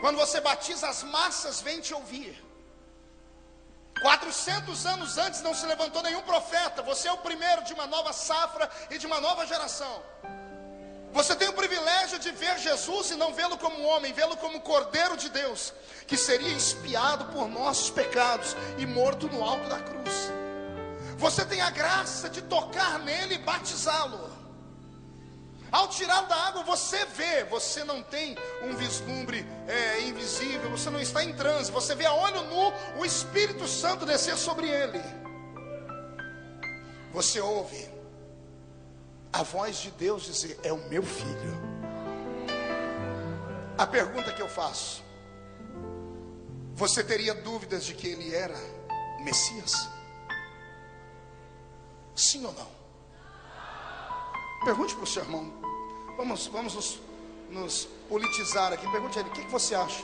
Quando você batiza, as massas vêm te ouvir. 400 anos antes não se levantou nenhum profeta. Você é o primeiro de uma nova safra e de uma nova geração. Você tem o privilégio de ver Jesus e não vê-lo como homem, vê-lo como Cordeiro de Deus, que seria expiado por nossos pecados e morto no alto da cruz. Você tem a graça de tocar nele e batizá-lo. Ao tirá-lo da água, você vê, você não tem um vislumbre invisível, você não está em transe, você vê a olho nu o Espírito Santo descer sobre ele. Você ouve a voz de Deus dizer: é o meu filho. A pergunta que eu faço: você teria dúvidas de que ele era o Messias? Sim ou não? Pergunte para o seu irmão. Vamos nos politizar aqui, pergunte a ele: o que você acha?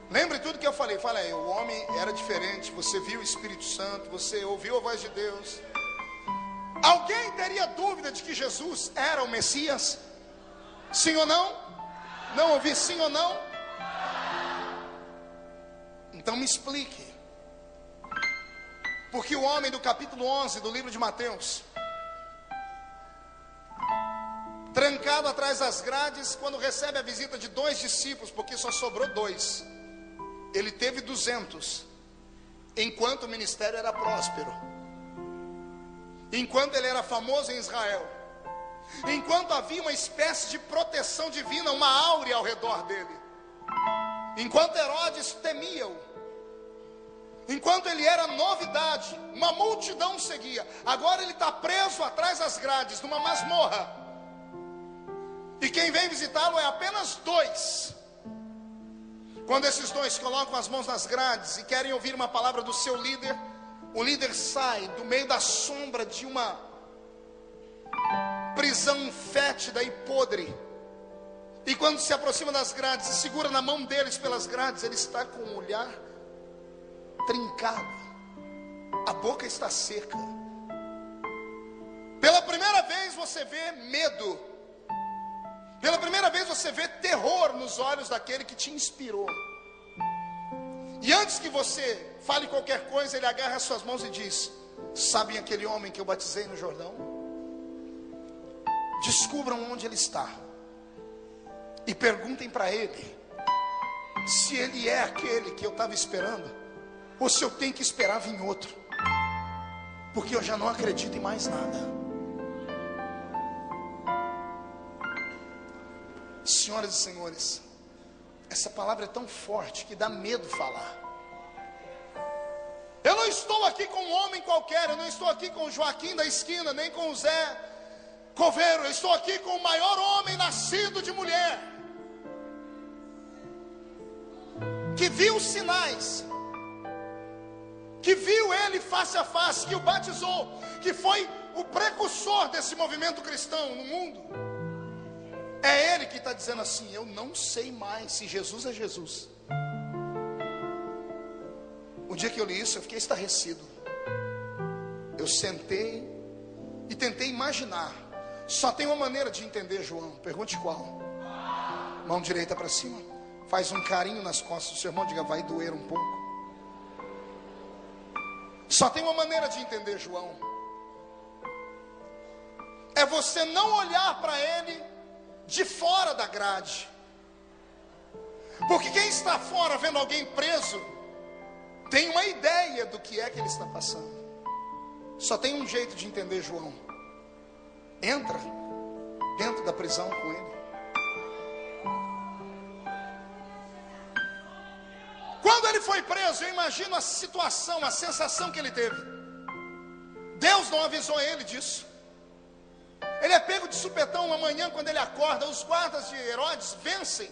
Lembre tudo que eu falei. Fala aí, o homem era diferente. Você viu o Espírito Santo, você ouviu a voz de Deus. Alguém teria dúvida de que Jesus era o Messias? Sim ou não? Não ouvi sim ou não? Então me explique. Porque o homem do capítulo 11 do livro de Mateus, trancado atrás das grades, quando recebe a visita de 2 discípulos, porque só sobrou 2, ele teve 200, enquanto o ministério era próspero, enquanto ele era famoso em Israel, enquanto havia uma espécie de proteção divina, uma áurea ao redor dele, enquanto Herodes temia-o, enquanto ele era novidade, uma multidão seguia. Agora ele está preso atrás das grades, numa masmorra, e quem vem visitá-lo é apenas 2. Quando esses 2 colocam as mãos nas grades e querem ouvir uma palavra do seu líder, o líder sai do meio da sombra de uma prisão fétida e podre, e quando se aproxima das grades e segura na mão deles pelas grades, ele está com o olhar trincado, a boca está seca. Pela primeira vez você vê medo, pela primeira vez você vê terror nos olhos daquele que te inspirou. E antes que você fale qualquer coisa, ele agarra as suas mãos e diz: sabem aquele homem que eu batizei no Jordão? Descubram onde ele está e perguntem para ele se ele é aquele que eu estava esperando, ou se eu tenho que esperar vir outro, porque eu já não acredito em mais nada. Senhoras e senhores, essa palavra é tão forte que dá medo falar. Eu não estou aqui com um homem qualquer, eu não estou aqui com o Joaquim da esquina, nem com o Zé Coveiro, eu estou aqui com o maior homem nascido de mulher, que viu sinais, que viu ele face a face, que o batizou, que foi o precursor desse movimento cristão no mundo. É ele que está dizendo assim: eu não sei mais se Jesus é Jesus. O dia que eu li isso, eu fiquei estarrecido. Eu sentei e tentei imaginar. Só tem uma maneira de entender, João. Pergunte qual. Mão direita para cima. Faz um carinho nas costas do seu irmão. Diga: vai doer um pouco. Só tem uma maneira de entender, João. É você não olhar para ele de fora da grade, porque quem está fora vendo alguém preso tem uma ideia do que é que ele está passando. Só tem um jeito de entender, João. Entra dentro da prisão com ele. Quando ele foi preso, eu imagino a situação, a sensação que ele teve. Deus não avisou ele disso. Ele é pego de supetão uma manhã, quando ele acorda, os guardas de Herodes vencem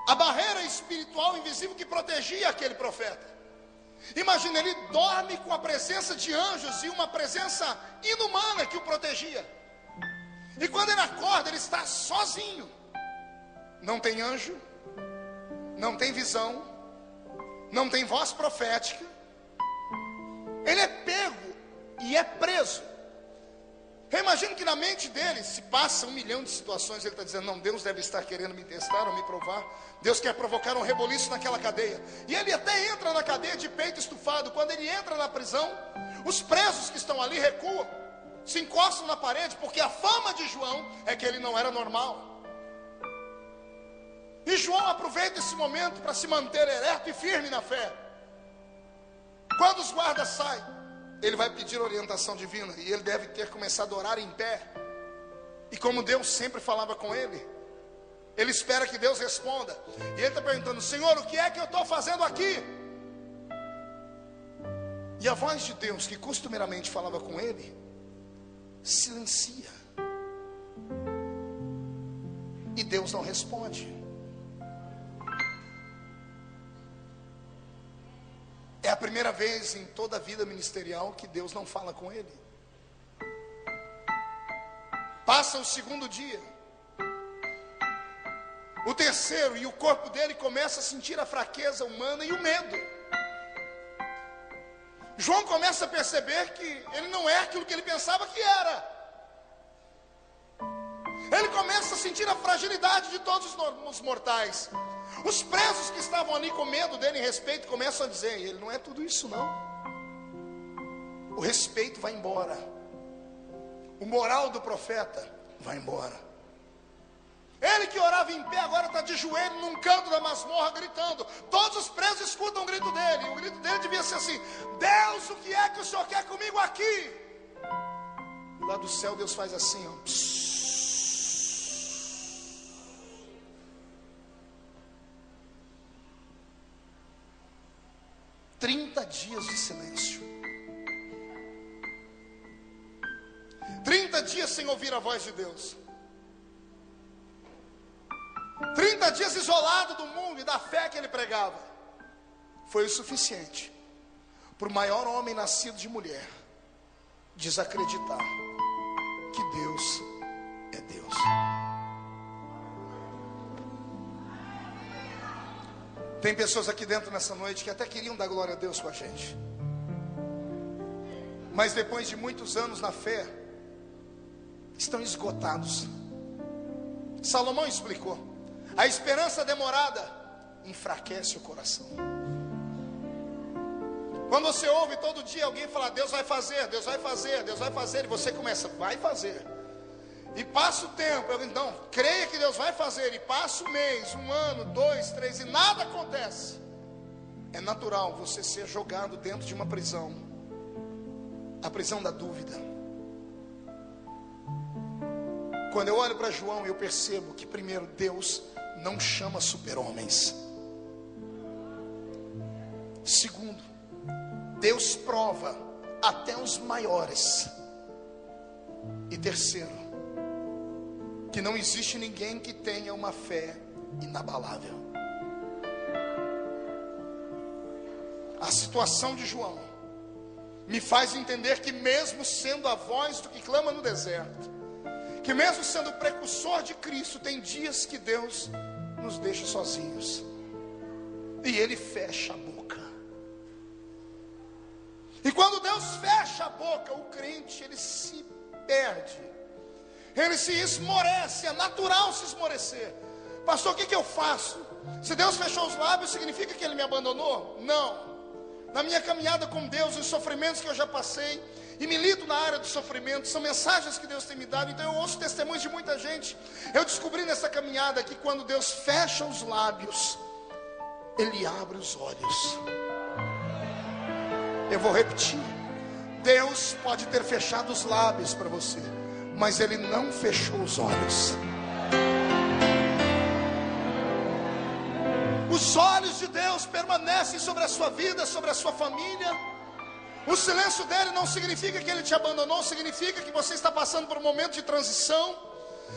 a barreira espiritual invisível que protegia aquele profeta. Imagina, ele dorme com a presença de anjos e uma presença inumana que o protegia. E quando ele acorda, ele está sozinho. Não tem anjo, não tem visão, não tem voz profética. Ele é pego e é preso. Eu imagino que na mente dele se passa 1 milhão de situações. Ele está dizendo: não, Deus deve estar querendo me testar ou me provar. Deus quer provocar um reboliço naquela cadeia. E ele até entra na cadeia de peito estufado. Quando ele entra na prisão, os presos que estão ali recuam, se encostam na parede, porque a fama de João é que ele não era normal. E João aproveita esse momento para se manter ereto e firme na fé. Quando os guardas saem, ele vai pedir orientação divina, e ele deve ter começado a orar em pé. E como Deus sempre falava com ele, ele espera que Deus responda. E ele está perguntando: Senhor, o que é que eu estou fazendo aqui? E a voz de Deus, que costumeiramente falava com ele, silencia. E Deus não responde. É a primeira vez em toda a vida ministerial que Deus não fala com ele. Passa o segundo dia, O terceiro, e o corpo dele começa a sentir a fraqueza humana e o medo. João começa a perceber que ele não é aquilo que ele pensava que era. Ele começa a sentir a fragilidade de todos os mortais. Os presos que estavam ali com medo dele, em respeito, começam a dizer: ele não é tudo isso não. O respeito vai embora. O moral do profeta vai embora. Ele que orava em pé, agora está de joelho num canto da masmorra gritando. Todos os presos escutam o grito dele. E o grito dele devia ser assim: Deus, o que é que o Senhor quer comigo aqui? Lá do céu Deus faz assim, ó. Psss. 30 dias de silêncio. 30 dias sem ouvir a voz de Deus. 30 dias isolado do mundo e da fé que ele pregava. Foi o suficiente para o maior homem nascido de mulher desacreditar que Deus é Deus. Tem pessoas aqui dentro nessa noite que até queriam dar glória a Deus com a gente, mas depois de muitos anos na fé, estão esgotados. Salomão explicou: a esperança demorada enfraquece o coração. Quando você ouve todo dia alguém falar: Deus vai fazer, Deus vai fazer, Deus vai fazer, e você começa: vai fazer. E passa o tempo, eu não, creia que Deus vai fazer, e passa um mês, um ano, 2, 3, e nada acontece. É natural você ser jogado dentro de uma prisão, a prisão da dúvida. Quando eu olho para João, eu percebo que primeiro, Deus não chama super-homens. Segundo, Deus prova até os maiores. E terceiro, que não existe ninguém que tenha uma fé inabalável. A situação de João me faz entender que mesmo sendo a voz do que clama no deserto, que mesmo sendo o precursor de Cristo, tem dias que Deus nos deixa sozinhos e Ele fecha a boca. E quando Deus fecha a boca, o crente, ele se perde, ele se esmorece. É natural se esmorecer. Pastor, o que eu faço? Se Deus fechou os lábios, significa que Ele me abandonou? Não. Na minha caminhada com Deus, os sofrimentos que eu já passei, e milito na área do sofrimento, são mensagens que Deus tem me dado. Então eu ouço testemunhos de muita gente. Eu descobri nessa caminhada que quando Deus fecha os lábios, Ele abre os olhos. Eu vou repetir: Deus pode ter fechado os lábios para você, mas Ele não fechou os olhos. Os olhos de Deus permanecem sobre a sua vida, sobre a sua família. O silêncio dele não significa que Ele te abandonou, significa que você está passando por um momento de transição.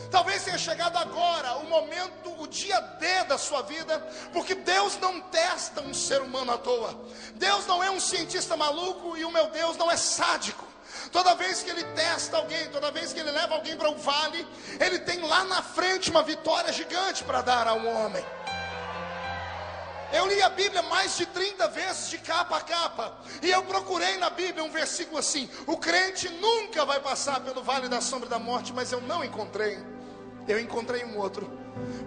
Talvez tenha chegado agora o momento, o dia D da sua vida, porque Deus não testa um ser humano à toa. Deus não é um cientista maluco, e o meu Deus não é sádico. Toda vez que Ele testa alguém, toda vez que Ele leva alguém para um vale, Ele tem lá na frente uma vitória gigante para dar a um homem. Eu li a Bíblia mais de 30 vezes, de capa a capa, e eu procurei na Bíblia um versículo assim: o crente nunca vai passar pelo vale da sombra da morte, mas eu não encontrei. Eu encontrei um outro: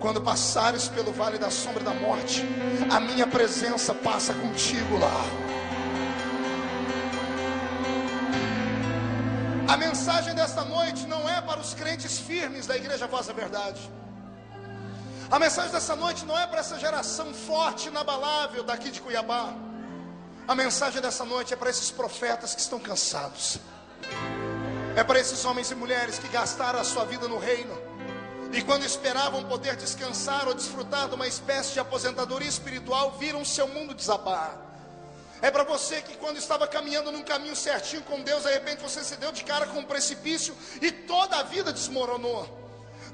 quando passares pelo vale da sombra da morte, a minha presença passa contigo lá. A mensagem desta noite não é para os crentes firmes da Igreja Voz da Verdade. A mensagem dessa noite não é para essa geração forte, inabalável daqui de Cuiabá. A mensagem dessa noite é para esses profetas que estão cansados. É para esses homens e mulheres que gastaram a sua vida no reino, e quando esperavam poder descansar ou desfrutar de uma espécie de aposentadoria espiritual, viram o seu mundo desabar. É para você que quando estava caminhando num caminho certinho com Deus, de repente você se deu de cara com um precipício e toda a vida desmoronou.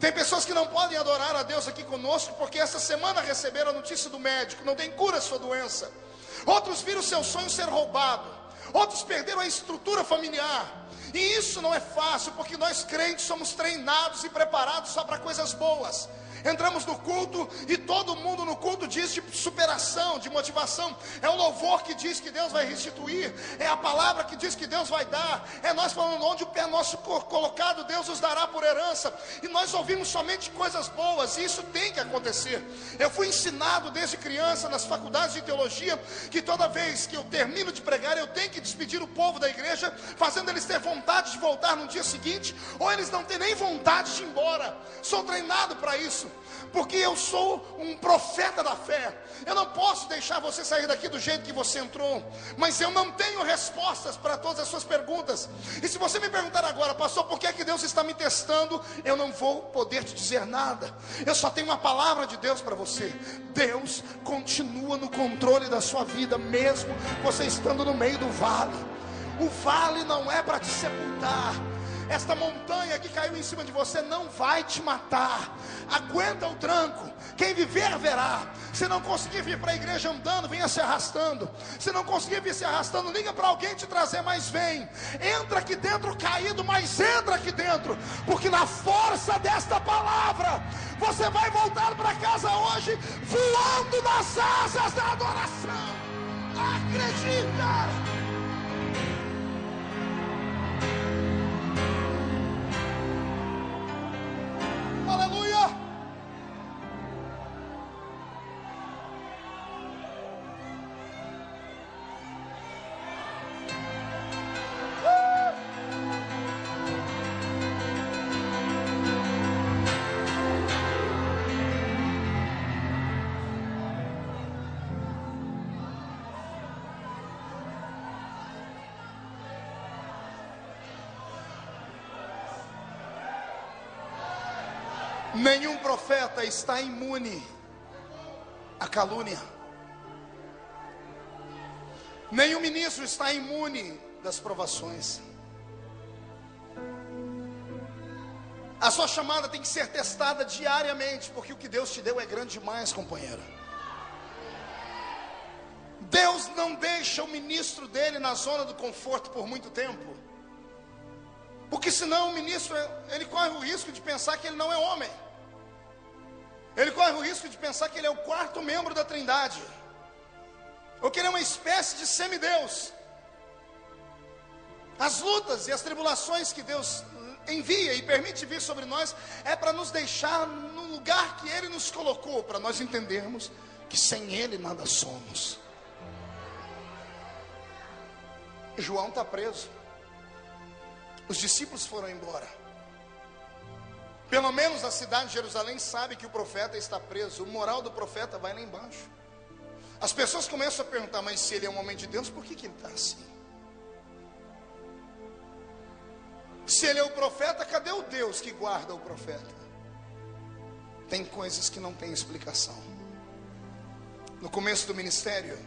Tem pessoas que não podem adorar a Deus aqui conosco, porque essa semana receberam a notícia do médico: não tem cura a sua doença. Outros viram o seu sonho ser roubado. Outros perderam a estrutura familiar. E isso não é fácil, porque nós crentes somos treinados e preparados só para coisas boas. Entramos no culto e todo mundo no culto diz de superação, de motivação. É o louvor que diz que Deus vai restituir, é a palavra que diz que Deus vai dar, é nós falando onde o pé nosso colocado, Deus os dará por herança. E nós ouvimos somente coisas boas, e isso tem que acontecer. Eu fui ensinado desde criança nas faculdades de teologia que toda vez que eu termino de pregar, eu tenho que despedir o povo da igreja, fazendo eles ter vontade de voltar no dia seguinte, ou eles não terem nem vontade de ir embora. Sou treinado para isso, porque eu sou um profeta da fé. Eu não posso deixar você sair daqui do jeito que você entrou, mas eu não tenho respostas para todas as suas perguntas. E se você me perguntar agora, pastor, por que é que Deus está me testando? Eu não vou poder te dizer nada. Eu só tenho uma palavra de Deus para você. Deus continua no controle da sua vida, mesmo você estando no meio do vale. O vale não é para te sepultar. Esta montanha que caiu em cima de você não vai te matar. Aguenta o tranco. Quem viver, verá. Se não conseguir vir para a igreja andando, venha se arrastando. Se não conseguir vir se arrastando, liga para alguém te trazer, mas vem. Entra aqui dentro caído, mas entra aqui dentro. Porque na força desta palavra, você vai voltar para casa hoje, voando nas asas da adoração. Acredita! Aleluia! Nenhum profeta está imune à calúnia. Nenhum ministro está imune das provações. A sua chamada tem que ser testada diariamente, porque o que Deus te deu é grande demais, companheiro. Deus não deixa o ministro dele na zona do conforto por muito tempo, porque senão o ministro, ele corre o risco de pensar que ele não é homem. Ele corre o risco de pensar que ele é o quarto membro da Trindade, ou que ele é uma espécie de semideus. As lutas e as tribulações que Deus envia e permite vir sobre nós é para nos deixar no lugar que Ele nos colocou, para nós entendermos que sem Ele nada somos. João está preso. Os discípulos foram embora. Pelo menos a cidade de Jerusalém sabe que o profeta está preso. O moral do profeta vai lá embaixo. As pessoas começam a perguntar, mas se ele é um homem de Deus, por que ele está assim? Se ele é o profeta, cadê o Deus que guarda o profeta? Tem coisas que não têm explicação. No começo do ministério,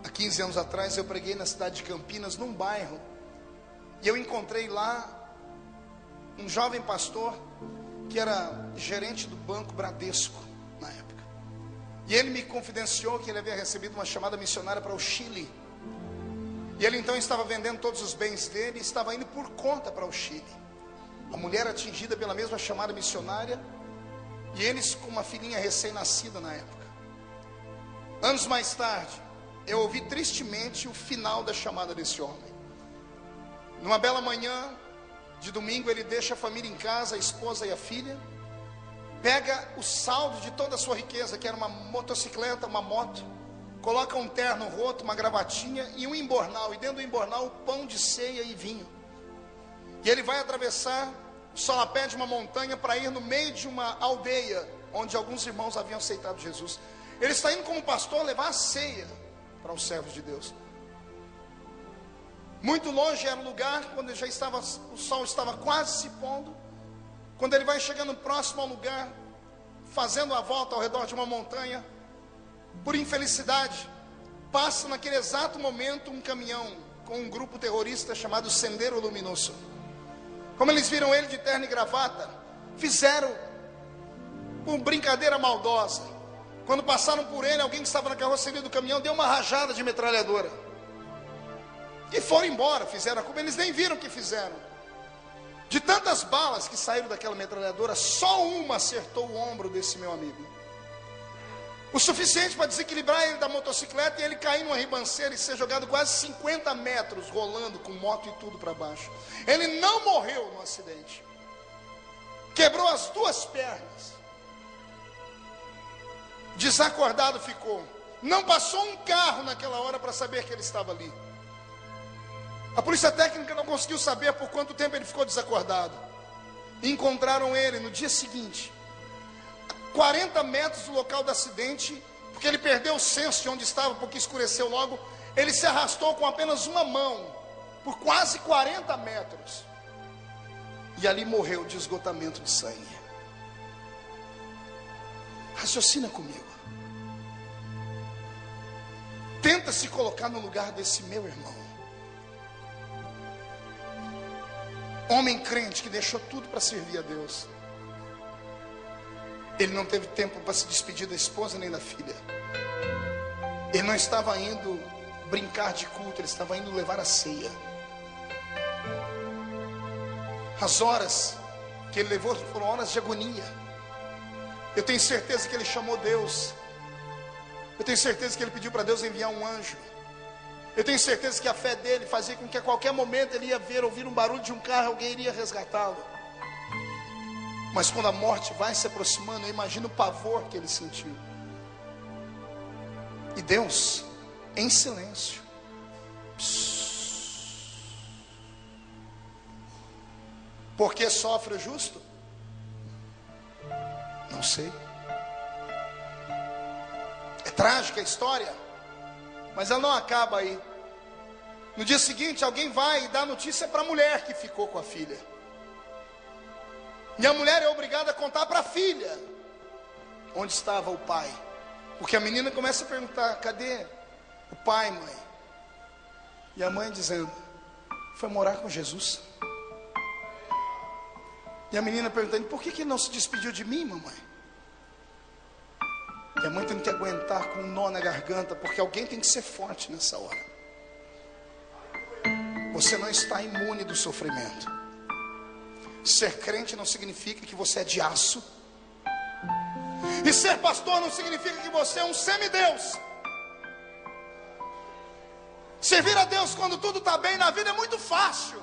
há 15 anos atrás, eu preguei na cidade de Campinas, num bairro, e eu encontrei lá um jovem pastor que era gerente do Banco Bradesco na época. E ele me confidenciou que ele havia recebido uma chamada missionária para o Chile. E ele então estava vendendo todos os bens dele e estava indo por conta para o Chile. A mulher atingida pela mesma chamada missionária, e eles com uma filhinha recém-nascida na época. Anos mais tarde, eu ouvi tristemente o final da chamada desse homem. Numa bela manhã de domingo, ele deixa a família em casa, a esposa e a filha, pega o saldo de toda a sua riqueza, que era uma motocicleta, uma moto, coloca um terno roto, uma gravatinha e um embornal, e dentro do embornal pão de ceia e vinho. E ele vai atravessar o solapé de uma montanha para ir no meio de uma aldeia onde alguns irmãos haviam aceitado Jesus. Ele está indo como pastor levar a ceia para os servos de Deus. Muito longe era o lugar, quando já estava, o sol estava quase se pondo. Quando ele vai chegando próximo ao lugar, fazendo a volta ao redor de uma montanha, por infelicidade, passa naquele exato momento um caminhão com um grupo terrorista chamado Sendero Luminoso. Como eles viram ele de terno e gravata, fizeram com brincadeira maldosa. Quando passaram por ele, alguém que estava na carroceria do caminhão deu uma rajada de metralhadora. E foram embora, fizeram a culpa, eles nem viram o que fizeram. De tantas balas que saíram daquela metralhadora, só uma acertou o ombro desse meu amigo. O suficiente para desequilibrar ele da motocicleta e ele cair numa ribanceira e ser jogado quase 50 metros, rolando com moto e tudo para baixo. Ele não morreu no acidente. Quebrou as duas pernas. Desacordado ficou. Não passou um carro naquela hora para saber que ele estava ali. A polícia técnica não conseguiu saber por quanto tempo ele ficou desacordado. Encontraram ele no dia seguinte, 40 metros do local do acidente, porque ele perdeu o senso de onde estava, porque escureceu logo. Ele se arrastou com apenas uma mão, por quase 40 metros. E ali morreu de esgotamento de sangue. Raciocina comigo. Tenta se colocar no lugar desse meu irmão. Homem crente que deixou tudo para servir a Deus. Ele não teve tempo para se despedir da esposa nem da filha. Ele não estava indo brincar de culto, ele estava indo levar a ceia. As horas que ele levou foram horas de agonia. Eu tenho certeza que ele chamou Deus. Eu tenho certeza que ele pediu para Deus enviar um anjo. Eu tenho certeza que a fé dele fazia com que a qualquer momento ele ia ouvir um barulho de um carro, alguém iria resgatá-lo. Mas quando a morte vai se aproximando, eu imagino o pavor que ele sentiu. E Deus, em silêncio, por que sofre o justo? Não sei. É trágica a história, mas ela não acaba aí. No dia seguinte, alguém vai e dá notícia para a mulher que ficou com a filha. E a mulher é obrigada a contar para a filha onde estava o pai. Porque a menina começa a perguntar: cadê o pai, mãe? E a mãe dizendo: foi morar com Jesus. E a menina perguntando: por que ele não se despediu de mim, mamãe? E a mãe tendo que aguentar com um nó na garganta, porque alguém tem que ser forte nessa hora. Você não está imune do sofrimento. Ser crente não significa que você é de aço. E ser pastor não significa que você é um semideus. Servir a Deus quando tudo está bem na vida é muito fácil.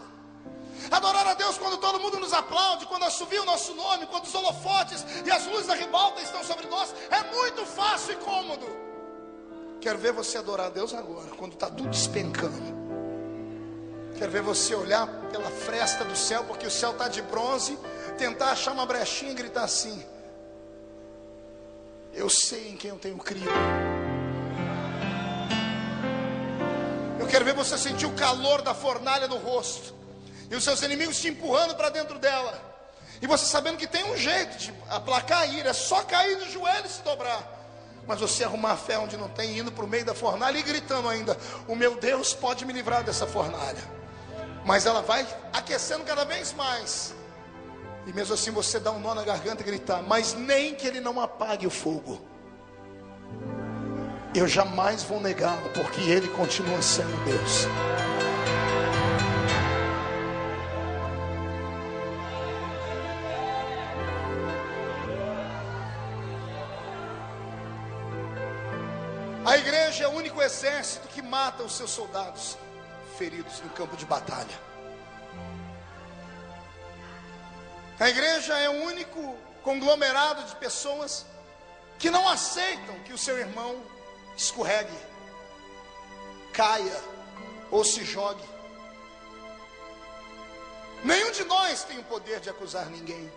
Adorar a Deus quando todo mundo nos aplaude, quando assovia o nosso nome, quando os holofotes e as luzes da ribalta estão sobre nós, é muito fácil e cômodo. Quero ver você adorar a Deus agora, quando está tudo despencando. Quero ver você olhar pela fresta do céu, porque o céu está de bronze, tentar achar uma brechinha e gritar assim: eu sei em quem eu tenho crido. Eu quero ver você sentir o calor da fornalha no rosto, e os seus inimigos te empurrando para dentro dela, e você sabendo que tem um jeito de aplacar a ira, é só cair de joelho e se dobrar. Mas você arrumar a fé onde não tem, indo para o meio da fornalha e gritando ainda: o meu Deus pode me livrar dessa fornalha. Mas ela vai aquecendo cada vez mais, e mesmo assim você dá um nó na garganta e gritar: mas nem que ele não apague o fogo, eu jamais vou negá-lo, porque ele continua sendo Deus. A igreja é o único exército que mata os seus soldados feridos no campo de batalha. A igreja é o único conglomerado de pessoas que não aceitam que o seu irmão escorregue, caia ou se jogue. Nenhum de nós tem o poder de acusar ninguém.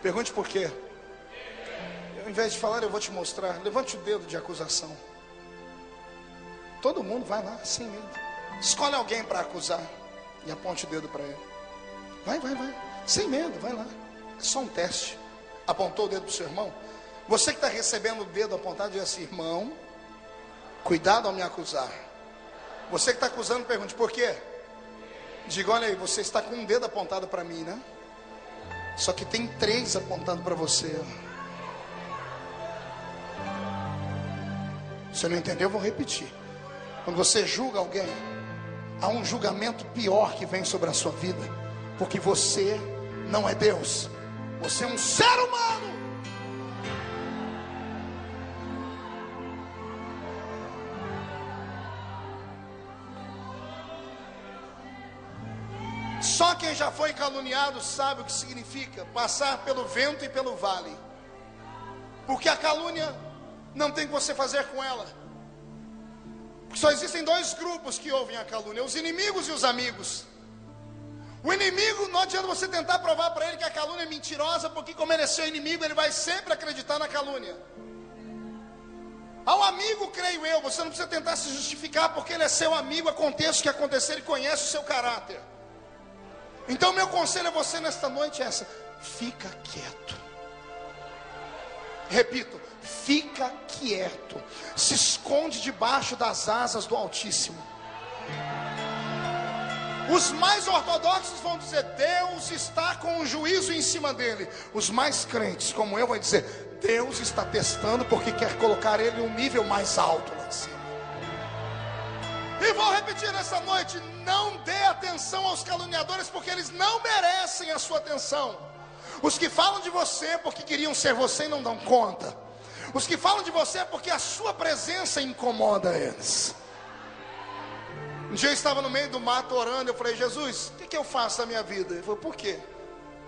Pergunte por quê. Ao invés de falar, eu vou te mostrar. Levante o dedo de acusação. Todo mundo vai lá, sem medo. Escolhe alguém para acusar e aponte o dedo para ele. Vai. Sem medo, vai lá. É só um teste. Apontou o dedo para o seu irmão? Você que está recebendo o dedo apontado, diz assim: irmão, cuidado ao me acusar. Você que está acusando, pergunte por quê. Diga: olha aí, você está com um dedo apontado para mim, né? Só que tem 3 apontando para você. Você não entendeu? Eu vou repetir. Quando você julga alguém, há um julgamento pior que vem sobre a sua vida. porque você não é Deus, você é um ser humano. Só quem já foi caluniado sabe o que significa passar pelo vento e pelo vale, porque a calúnia não tem o que você fazer com ela. Só existem dois grupos que ouvem a calúnia: os inimigos e os amigos. O inimigo, não adianta você tentar provar para ele que a calúnia é mentirosa, porque como ele é seu inimigo, ele vai sempre acreditar na calúnia. Ao amigo, creio eu, você não precisa tentar se justificar, porque ele é seu amigo, aconteça o que acontecer, ele conhece o seu caráter. Então meu conselho a você nesta noite é essa: fica quieto. Repito, fica quieto, se esconde debaixo das asas do Altíssimo. Os mais ortodoxos vão dizer: Deus está com o juízo em cima dele. Os mais crentes, como eu, vão dizer: Deus está testando porque quer colocar ele em um nível mais alto lá em cima. E vou repetir nessa noite: não dê atenção aos caluniadores, porque eles não merecem a sua atenção. Os que falam de você porque queriam ser você e não dão conta. Os que falam de você porque a sua presença incomoda eles. Um dia eu estava no meio do mato orando, eu falei: Jesus, o que eu faço na minha vida? Ele falou: por quê?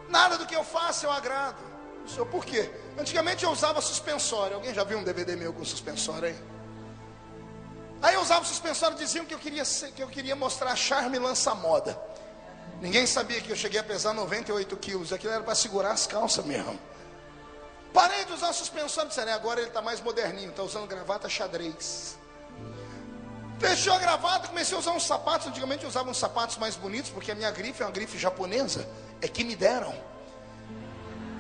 Nada do que eu faço eu agrado. Eu falei: por quê? Antigamente eu usava suspensório. Alguém já viu um DVD meu com suspensório aí? Aí eu usava suspensório, diziam que eu queria mostrar charme e lança-moda. Ninguém sabia que eu cheguei a pesar 98 quilos. Aquilo era para segurar as calças mesmo. Parei de usar suspensório, disseram: agora ele está mais moderninho, está usando gravata xadrez. Fechou a gravata, comecei a usar uns sapatos. Antigamente eu usava uns sapatos mais bonitos, porque a minha grife é uma grife japonesa, é que me deram.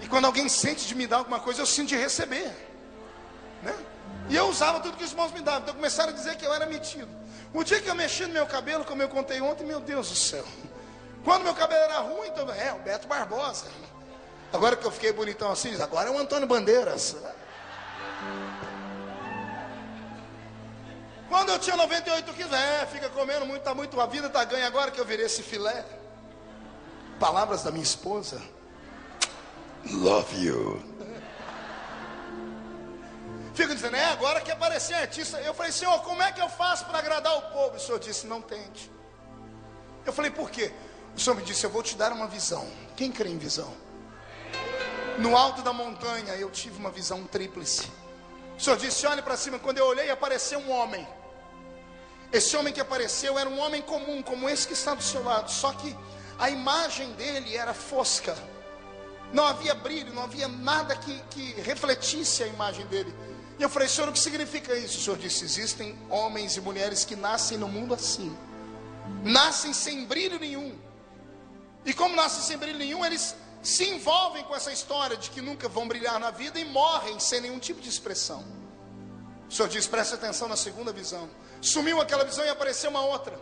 E quando alguém sente de me dar alguma coisa, eu sinto de receber, né? E eu usava tudo que os irmãos me davam. Então começaram a dizer que eu era metido. O dia que eu mexi no meu cabelo, como eu contei ontem, meu Deus do céu, quando meu cabelo era ruim, então, o Beto Barbosa. Agora que eu fiquei bonitão assim, agora é o Antônio Bandeiras. Quando eu tinha 98 quilos, fica comendo muito, tá muito, a vida está ganha. Agora que eu virei esse filé. Palavras da minha esposa: love you. Fico dizendo: agora que aparecer artista. Eu falei: Senhor, como é que eu faço para agradar o povo? O Senhor disse: não tente. Eu falei: por quê? O Senhor me disse: eu vou te dar uma visão. Quem crê em visão? No alto da montanha eu tive uma visão tríplice. O Senhor disse: olhe para cima. Quando eu olhei, apareceu um homem. Esse homem que apareceu era um homem comum, como esse que está do seu lado. Só que a imagem dele era fosca. Não havia brilho, não havia nada que refletisse a imagem dele. E eu falei: Senhor, o que significa isso? O Senhor disse: existem homens e mulheres que nascem no mundo assim. Nascem sem brilho nenhum. E como nascem sem brilho nenhum, eles se envolvem com essa história de que nunca vão brilhar na vida e morrem sem nenhum tipo de expressão. O Senhor diz: preste atenção na segunda visão. Sumiu aquela visão e apareceu uma outra.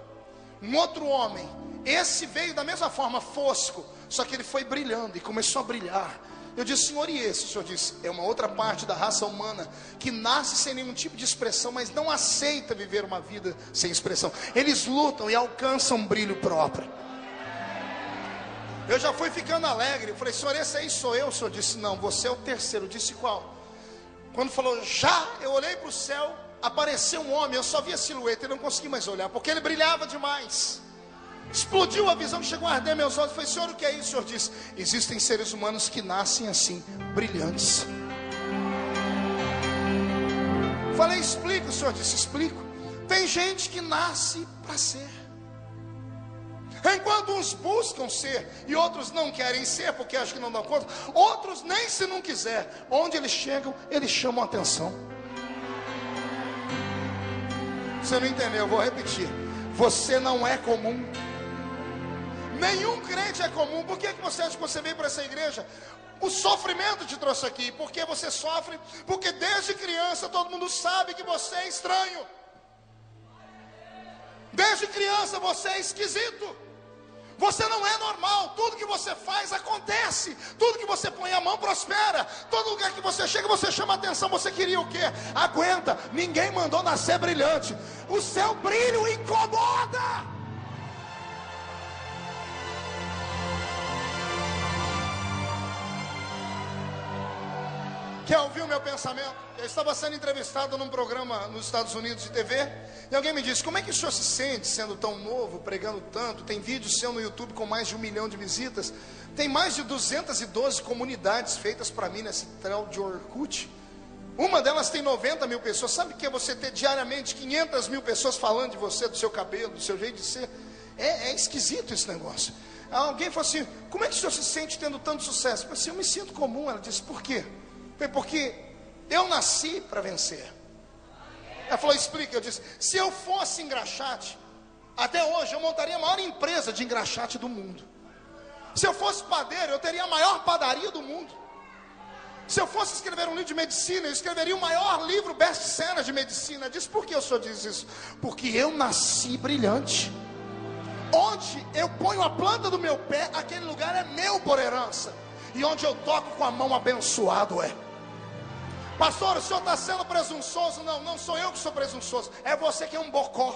Um outro homem. Esse veio da mesma forma, fosco, só que ele foi brilhando e começou a brilhar. Eu disse: Senhor, e esse? O Senhor disse: é uma outra parte da raça humana que nasce sem nenhum tipo de expressão, mas não aceita viver uma vida sem expressão. Eles lutam e alcançam um brilho próprio. Eu já fui ficando alegre. Eu falei: Senhor, esse aí sou eu? O Senhor disse: não, você é o terceiro. Eu disse: qual? Quando falou já, eu olhei para o céu, apareceu um homem. Eu só vi a silhueta e não consegui mais olhar, porque ele brilhava demais. Explodiu a visão, chegou a arder meus olhos. Eu falei: Senhor, o que é isso? O Senhor disse: existem seres humanos que nascem assim, brilhantes. Falei: explica. O Senhor disse: explico. Tem gente que nasce para ser. Enquanto uns buscam ser e outros não querem ser porque acham que não dão conta, outros nem se não quiser. Onde eles chegam, eles chamam a atenção. Você não entendeu? Eu vou repetir: você não é comum. Nenhum crente é comum. Por que você acha que você veio para essa igreja? O sofrimento te trouxe aqui. Por que você sofre? Porque desde criança todo mundo sabe que você é estranho. Desde criança você é esquisito. Você não é normal. Tudo que você faz acontece. Tudo que você põe a mão prospera. Todo lugar que você chega você chama atenção. Você queria o quê? Aguenta. Ninguém mandou nascer brilhante. O seu brilho incomoda. Quer ouvir o meu pensamento? Eu estava sendo entrevistado num programa nos Estados Unidos de TV, e alguém me disse: como é que o senhor se sente sendo tão novo, pregando tanto? Tem vídeo seu no YouTube com mais de 1 milhão de visitas, tem mais de 212 comunidades feitas para mim nesse tal de Orkut. Uma delas tem 90 mil pessoas. Sabe o que é você ter diariamente 500 mil pessoas falando de você, do seu cabelo, do seu jeito de ser? É esquisito esse negócio. Alguém falou assim: como é que o senhor se sente tendo tanto sucesso? Eu falei assim: eu me sinto comum. Ela disse: por quê? Eu falei: porque eu nasci para vencer. Ela falou: explica. Eu disse: se eu fosse engraxate, até hoje eu montaria a maior empresa de engraxate do mundo. Se eu fosse padeiro, eu teria a maior padaria do mundo. Se eu fosse escrever um livro de medicina, eu escreveria o maior livro best-seller de medicina. Diz: por que o senhor diz isso? Porque eu nasci brilhante. Onde eu ponho a planta do meu pé, aquele lugar é meu por herança. E onde eu toco com a mão, abençoado é. Pastor, o senhor está sendo presunçoso? Não, não sou eu que sou presunçoso. É você que é um bocó.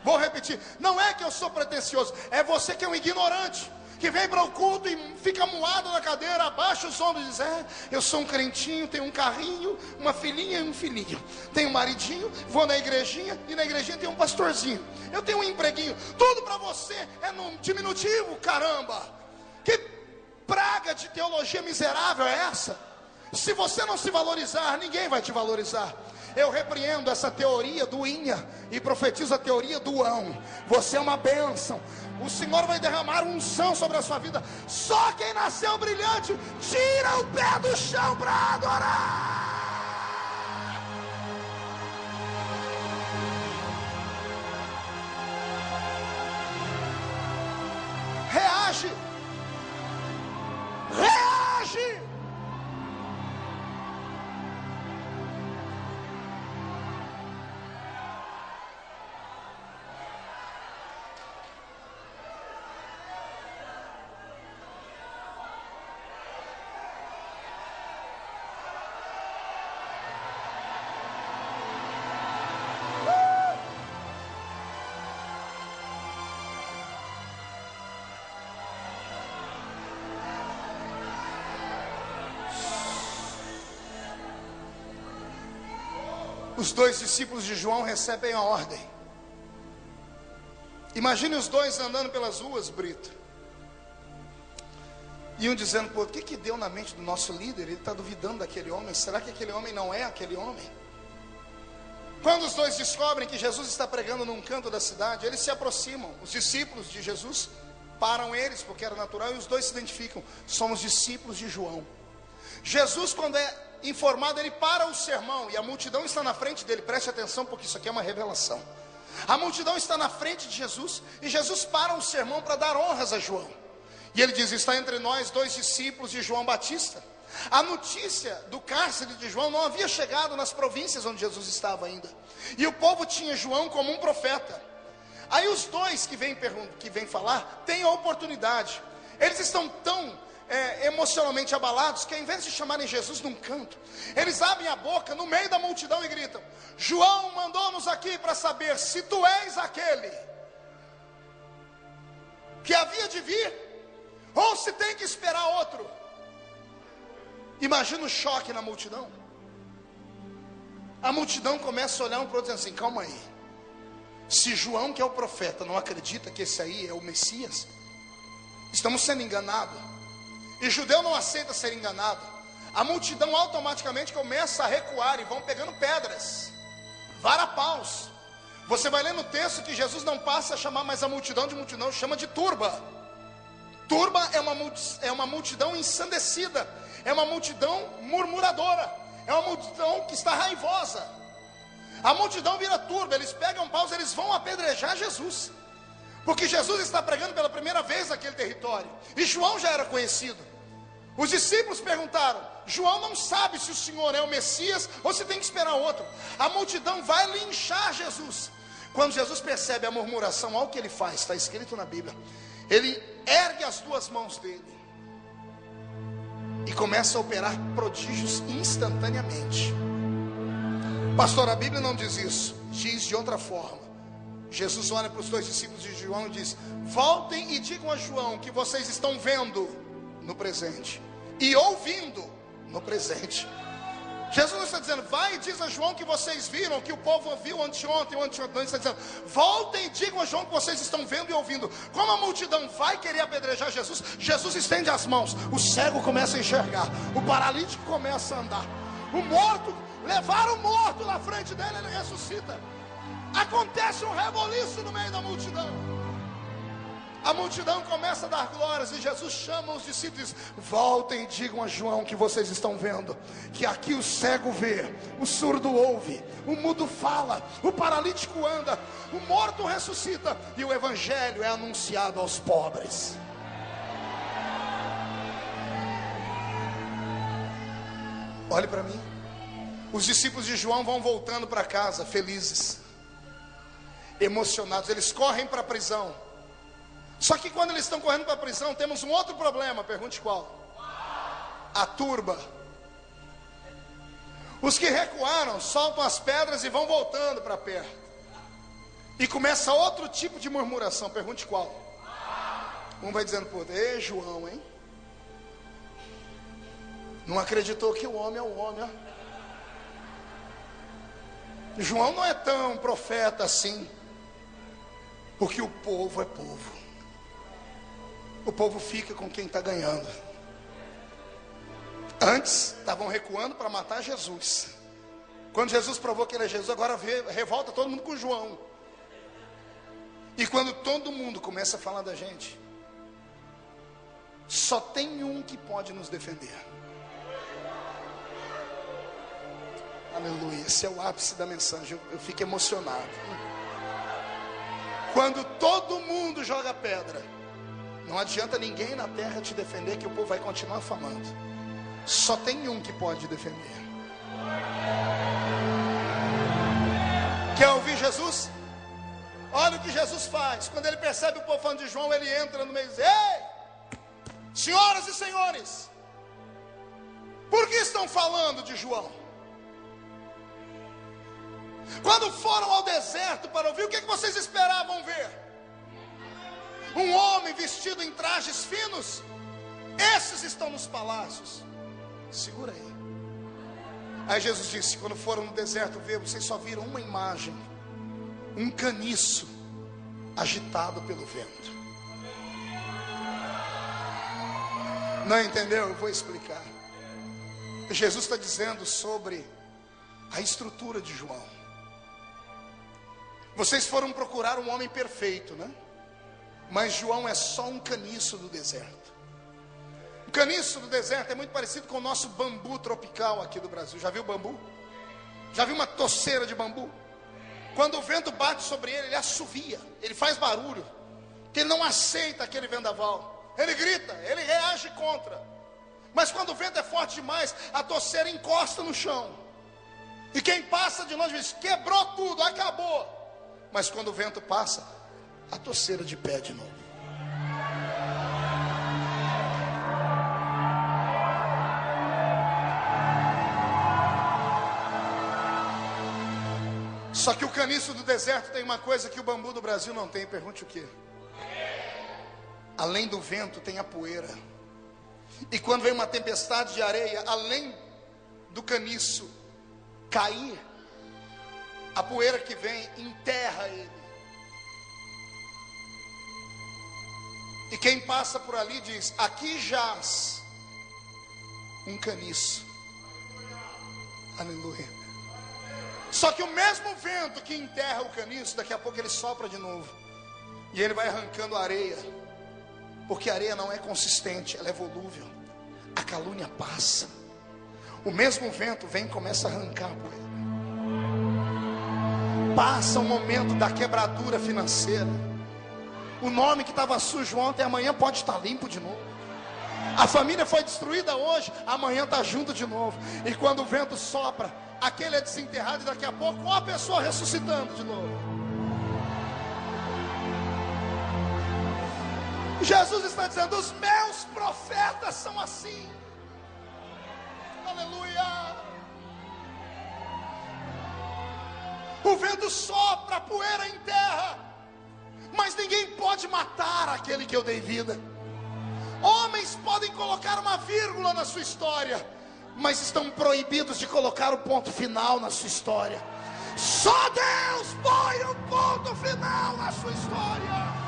Vou repetir: não é que eu sou pretensioso, é você que é um ignorante, que vem para o culto e fica moado na cadeira, abaixa os ombros e diz: eu sou um crentinho, tenho um carrinho, uma filhinha e um filhinho, tenho um maridinho, vou na igrejinha, e na igrejinha tem um pastorzinho, eu tenho um empreguinho. Tudo para você é num diminutivo, caramba. Que praga de teologia miserável é essa? Se você não se valorizar, ninguém vai te valorizar. Eu repreendo essa teoria do inha e profetizo a teoria do ão. Você é uma bênção. O Senhor vai derramar unção sobre a sua vida. Só quem nasceu brilhante tira o pé do chão para adorar. Reage. Reage. Os dois discípulos de João recebem a ordem. Imagine os dois andando pelas ruas, Brito, e um dizendo: pô, o que deu na mente do nosso líder? Ele está duvidando daquele homem. Será que aquele homem não é aquele homem? Quando os dois descobrem que Jesus está pregando num canto da cidade, eles se aproximam. Os discípulos de Jesus param eles, porque era natural, e os dois se identificam: somos discípulos de João. Jesus, quando é informado, ele para o sermão, e a multidão está na frente dele. Preste atenção, porque isso aqui é uma revelação. A multidão está na frente de Jesus, e Jesus para o sermão para dar honras a João. E ele diz: está entre nós 2 discípulos de João Batista. A notícia do cárcere de João não havia chegado nas províncias onde Jesus estava ainda, e o povo tinha João como um profeta. Aí os dois que vêm falar têm a oportunidade. Eles estão tão emocionalmente abalados, que ao invés de chamarem Jesus num canto, eles abrem a boca no meio da multidão e gritam: João mandou-nos aqui para saber se tu és aquele que havia de vir, ou se tem que esperar outro. Imagina o choque na multidão. A multidão começa a olhar um para o outro, dizendo assim: calma aí, se João, que é o profeta, não acredita que esse aí é o Messias, estamos sendo enganados. E judeu não aceita ser enganado. A multidão automaticamente começa a recuar e vão pegando pedras, varapaus. Você vai ler no texto que Jesus não passa a chamar mais a multidão de multidão, chama de turba. Turba é uma multidão ensandecida, é uma multidão murmuradora, é uma multidão que está raivosa. A multidão vira turba, eles pegam paus, eles vão apedrejar Jesus, porque Jesus está pregando pela primeira vez naquele território, e João já era conhecido. Os discípulos perguntaram: João não sabe se o Senhor é o Messias ou se tem que esperar outro. A multidão vai linchar Jesus. Quando Jesus percebe a murmuração, olha o que ele faz, está escrito na Bíblia. Ele ergue as 2 mãos dele e começa a operar prodígios instantaneamente. Pastor, a Bíblia não diz isso, diz de outra forma. Jesus olha para os 2 discípulos de João e diz: voltem e digam a João que vocês estão vendo no presente e ouvindo no presente. Jesus não está dizendo, vai e diz a João que vocês viram, que o povo viu anteontem ou anteontem. Não, ele está dizendo, voltem e digam a João que vocês estão vendo e ouvindo. Como a multidão vai querer apedrejar Jesus, Jesus estende as mãos, o cego começa a enxergar, o paralítico começa a andar, o morto, levaram o morto na frente dele, ele ressuscita. Acontece um reboliço no meio da multidão. A multidão começa a dar glórias e Jesus chama os discípulos e diz, voltem e digam a João que vocês estão vendo, que aqui o cego vê, o surdo ouve, o mudo fala, o paralítico anda, o morto ressuscita e o evangelho é anunciado aos pobres. Olhe para mim. Os discípulos de João vão voltando para casa felizes, emocionados, eles correm para a prisão. Só que quando eles estão correndo para a prisão, temos um outro problema. Pergunte qual? A turba. Os que recuaram soltam as pedras e vão voltando para perto. E começa outro tipo de murmuração. Pergunte qual? Um vai dizendo por ei, João, hein? Não acreditou que o homem é o homem, ó. João não é tão profeta assim, porque o povo é povo. O povo fica com quem está ganhando. Antes estavam recuando para matar Jesus. Quando Jesus provou que ele é Jesus, agora revolta todo mundo com João. E quando todo mundo começa a falar da gente, só tem um que pode nos defender. Aleluia, esse é o ápice da mensagem. Eu fico emocionado. Quando todo mundo joga pedra, não adianta ninguém na terra te defender, que o povo vai continuar falando. Só tem um que pode defender. Quer ouvir Jesus? Olha o que Jesus faz. Quando ele percebe o povo falando de João, ele entra no meio e diz, ei, senhoras e senhores, por que estão falando de João? Quando foram ao deserto para ouvir, o que vocês esperavam ver? Um homem vestido em trajes finos? Esses estão nos palácios. Segura aí. Aí Jesus disse, quando foram no deserto ver, vocês só viram uma imagem, um caniço agitado pelo vento. Não entendeu? Eu vou explicar. Jesus está dizendo sobre a estrutura de João. Vocês foram procurar um homem perfeito, né? Mas João é só um caniço do deserto. O caniço do deserto é muito parecido com o nosso bambu tropical aqui do Brasil. Já viu bambu? Já viu uma toceira de bambu? Quando o vento bate sobre ele, ele assovia, ele faz barulho, porque ele não aceita aquele vendaval. Ele grita, ele reage contra. Mas quando o vento é forte demais, a toceira encosta no chão. E quem passa de longe diz, quebrou tudo, acabou. Mas quando o vento passa, a toceira de pé de novo. Só que o caniço do deserto tem uma coisa que o bambu do Brasil não tem. Pergunte o quê? Além do vento tem a poeira. E quando vem uma tempestade de areia, além do caniço cair, a poeira que vem enterra ele. E quem passa por ali diz, aqui jaz um caniço. Aleluia. Só que o mesmo vento que enterra o caniço, daqui a pouco ele sopra de novo. E ele vai arrancando a areia. Porque a areia não é consistente, ela é volúvel. A calúnia passa. O mesmo vento vem e começa a arrancar a poeira. Passa o momento da quebradura financeira. O nome que estava sujo ontem, amanhã pode estar limpo de novo. A família foi destruída hoje, amanhã está junto de novo. E quando o vento sopra, aquele é desenterrado e daqui a pouco uma pessoa ressuscitando de novo. Jesus está dizendo, os meus profetas são assim. Aleluia. O vento sopra, a poeira enterra, mas ninguém pode matar aquele que eu dei vida. Homens podem colocar uma vírgula na sua história, mas estão proibidos de colocar o ponto final na sua história. Só Deus põe o ponto final na sua história.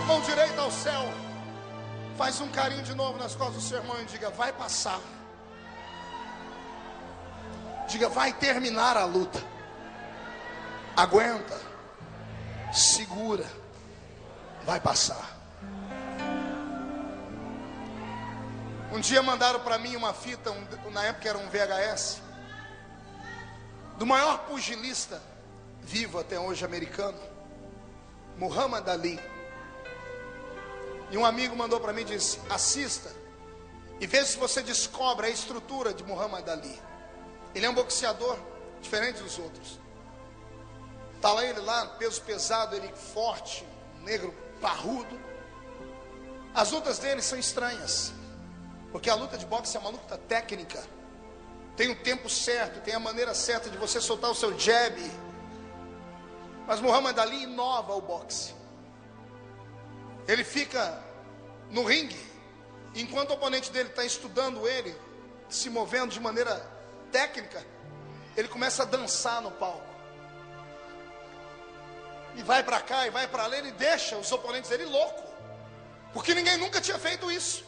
Mão direita ao céu. Faz um carinho de novo nas costas do seu irmão e diga: vai passar. Diga: vai terminar a luta. Aguenta. Segura. Vai passar. Um dia mandaram para mim uma fita, na época era um VHS, do maior pugilista vivo até hoje americano, Muhammad Ali. E um amigo mandou para mim e disse: assista e veja se você descobre a estrutura de Muhammad Ali. Ele é um boxeador diferente dos outros. Está lá ele lá, peso pesado, ele forte, negro parrudo. As lutas dele são estranhas, porque a luta de boxe é uma luta técnica. Tem o tempo certo, tem a maneira certa de você soltar o seu jab. Mas Muhammad Ali inova o boxe. Ele fica no ringue, enquanto o oponente dele está estudando ele, se movendo de maneira técnica, ele começa a dançar no palco. E vai para cá e vai para lá, ele deixa os oponentes dele louco, porque ninguém nunca tinha feito isso.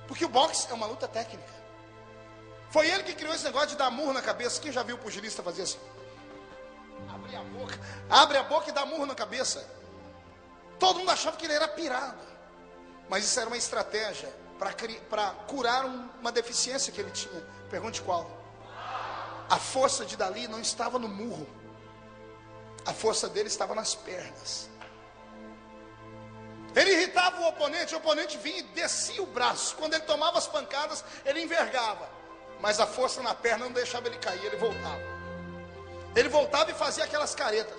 Porque o boxe é uma luta técnica. Foi ele que criou esse negócio de dar murro na cabeça. Quem já viu o pugilista fazer assim? Abre a boca e dá murro na cabeça. Todo mundo achava que ele era pirado, mas isso era uma estratégia para curar uma deficiência que ele tinha. Pergunte qual? A força de Dali não estava no murro. A força dele estava nas pernas. Ele irritava o oponente vinha e descia o braço. Quando ele tomava as pancadas, ele envergava, mas a força na perna não deixava ele cair. Ele voltava e fazia aquelas caretas.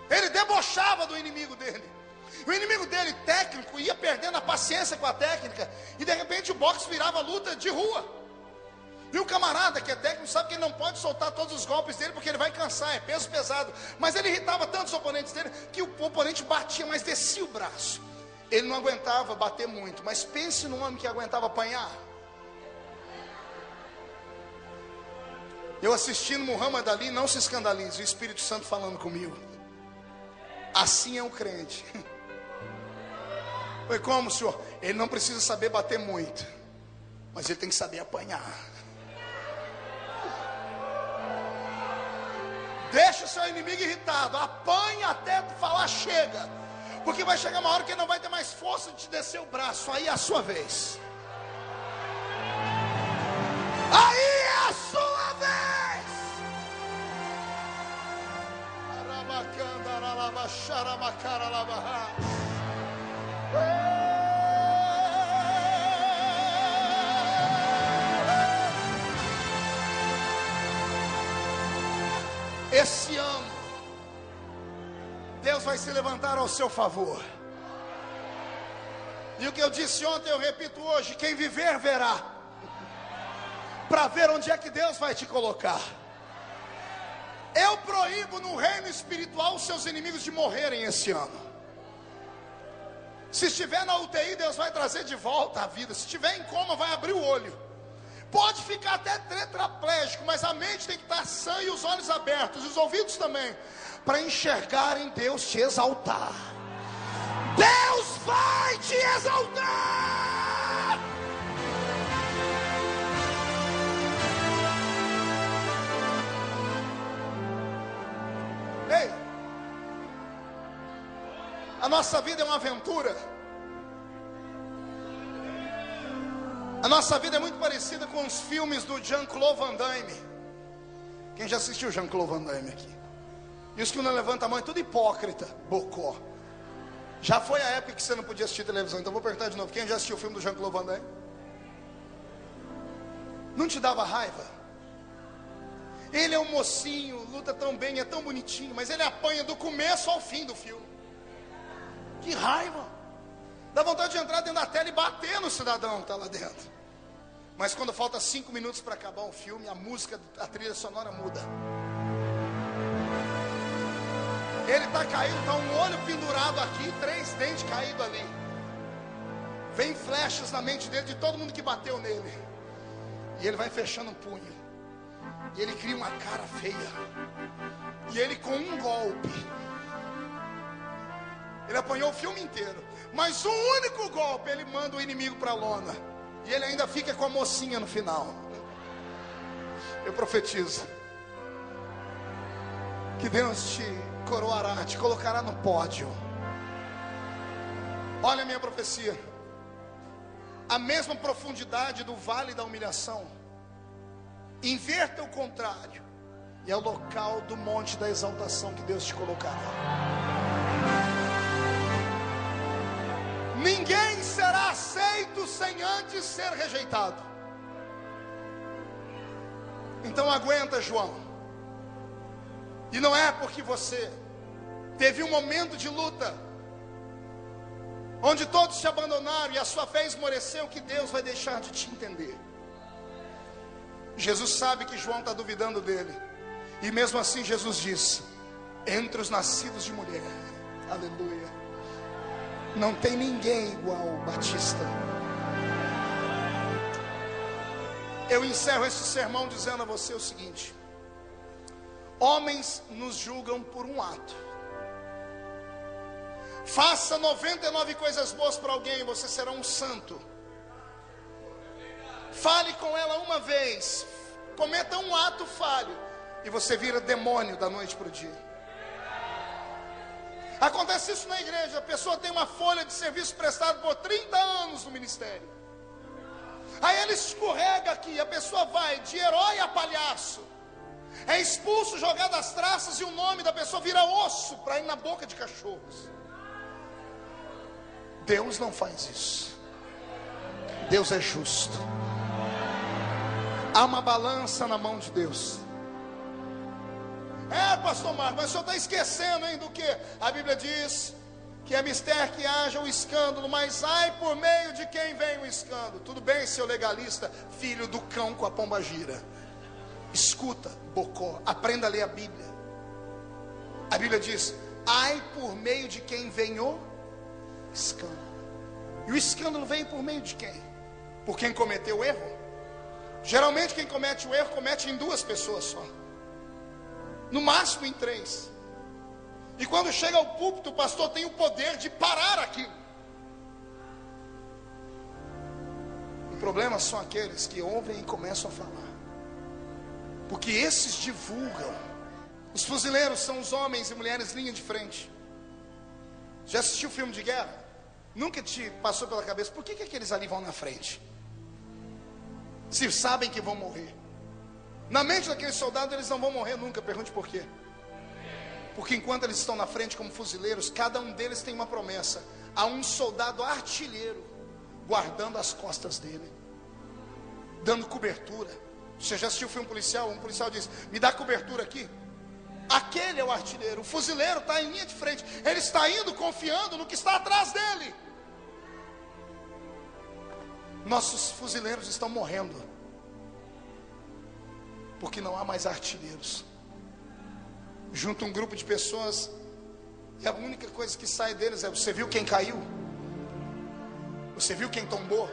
Ele debochava do inimigo dele. O inimigo dele, técnico, ia perdendo a paciência com a técnica, e de repente o boxe virava luta de rua. E o camarada que é técnico sabe que ele não pode soltar todos os golpes dele, porque ele vai cansar, é peso pesado. Mas ele irritava tanto os oponentes dele, que o oponente batia, mas descia o braço. Ele não aguentava bater muito, mas pense num homem que aguentava apanhar. Eu assistindo Muhammad Ali, não se escandalize, o Espírito Santo falando comigo. Assim é o crente. Foi como, senhor? Ele não precisa saber bater muito, mas ele tem que saber apanhar. Deixa o seu inimigo irritado, apanha até falar chega, porque vai chegar uma hora que ele não vai ter mais força de te descer o braço. Aí é a sua vez. Aí é a sua vez. Esse ano, Deus vai se levantar ao seu favor. E o que eu disse ontem, eu repito hoje: quem viver, verá. Para ver onde é que Deus vai te colocar. Eu proíbo no reino espiritual os seus inimigos de morrerem esse ano. Se estiver na UTI, Deus vai trazer de volta a vida. Se estiver em coma, vai abrir o olho. Pode ficar até tetraplégico, mas a mente tem que estar sã e os olhos abertos, e os ouvidos também, para enxergarem Deus te exaltar. Deus vai te exaltar. Ei, a nossa vida é uma aventura. A nossa vida é muito parecida com os filmes do Jean-Claude Van Damme. Quem já assistiu Jean-Claude Van Damme aqui? E os que não levantam a mão é tudo hipócrita, bocó. Já foi a época que você não podia assistir televisão, então vou perguntar de novo: quem já assistiu o filme do Jean-Claude Van Damme? Não te dava raiva? Ele é um mocinho, luta tão bem, é tão bonitinho, mas ele apanha do começo ao fim do filme. Que raiva! Dá vontade de entrar dentro da tela e bater no cidadão que está lá dentro. Mas quando falta 5 minutos para acabar o filme, a música, a trilha sonora muda. Ele está caído, está um olho pendurado aqui, 3 dentes caídos ali. Vem flechas na mente dele de todo mundo que bateu nele. E ele vai fechando o punho. E ele cria uma cara feia. E ele com um golpe, ele apanhou o filme inteiro, mas um único golpe ele manda o inimigo para a lona. E ele ainda fica com a mocinha no final. Eu profetizo que Deus te coroará, te colocará no pódio. Olha a minha profecia. A mesma profundidade do vale da humilhação, inverta o contrário, e é o local do monte da exaltação que Deus te colocará. Ninguém será aceito sem antes ser rejeitado. Então aguenta, João. E não é porque você teve um momento de luta, onde todos te abandonaram e a sua fé esmoreceu, que Deus vai deixar de te entender. Jesus sabe que João está duvidando dele, e mesmo assim Jesus diz: entre os nascidos de mulher, aleluia, não tem ninguém igual Batista. Eu encerro esse sermão dizendo a você o seguinte: homens nos julgam por um ato. Faça 99 coisas boas para alguém e você será um santo. Fale com ela uma vez, cometa um ato falho, e você vira demônio da noite para o dia. Acontece isso na igreja. A pessoa tem uma folha de serviço prestado por 30 anos no ministério. Aí ele escorrega aqui, a pessoa vai de herói a palhaço, é expulso, jogado às traças, e o nome da pessoa vira osso para ir na boca de cachorros. Deus não faz isso. Deus é justo. Há uma balança na mão de Deus. Pastor Marcos, mas o senhor está esquecendo, hein, do que? A Bíblia diz que é mister que haja o escândalo, mas ai por meio de quem vem o escândalo. Tudo bem, seu legalista, filho do cão com a pomba gira. Escuta, bocó, aprenda a ler a Bíblia. A Bíblia diz: ai por meio de quem vem o escândalo. E o escândalo vem por meio de quem? Por quem cometeu o erro? Geralmente quem comete o erro, comete em 2 pessoas só, no máximo em 3. E quando chega ao púlpito, o pastor tem o poder de parar aquilo. O problema são aqueles que ouvem e começam a falar, porque esses divulgam. Os fuzileiros são os homens e mulheres linha de frente. Já assistiu filme de guerra? Nunca te passou pela cabeça, por que aqueles ali vão na frente, se sabem que vão morrer? Na mente daqueles soldados, eles não vão morrer nunca. Pergunte por quê. Porque enquanto eles estão na frente como fuzileiros, cada um deles tem uma promessa. Há um soldado artilheiro guardando as costas dele, dando cobertura. Você já assistiu o filme policial? Um policial diz: me dá cobertura aqui. Aquele é o artilheiro. O fuzileiro está em linha de frente. Ele está indo confiando no que está atrás dele. Nossos fuzileiros estão morrendo porque não há mais artilheiros. Junta um grupo de pessoas e a única coisa que sai deles é: você viu quem caiu? Você viu quem tombou?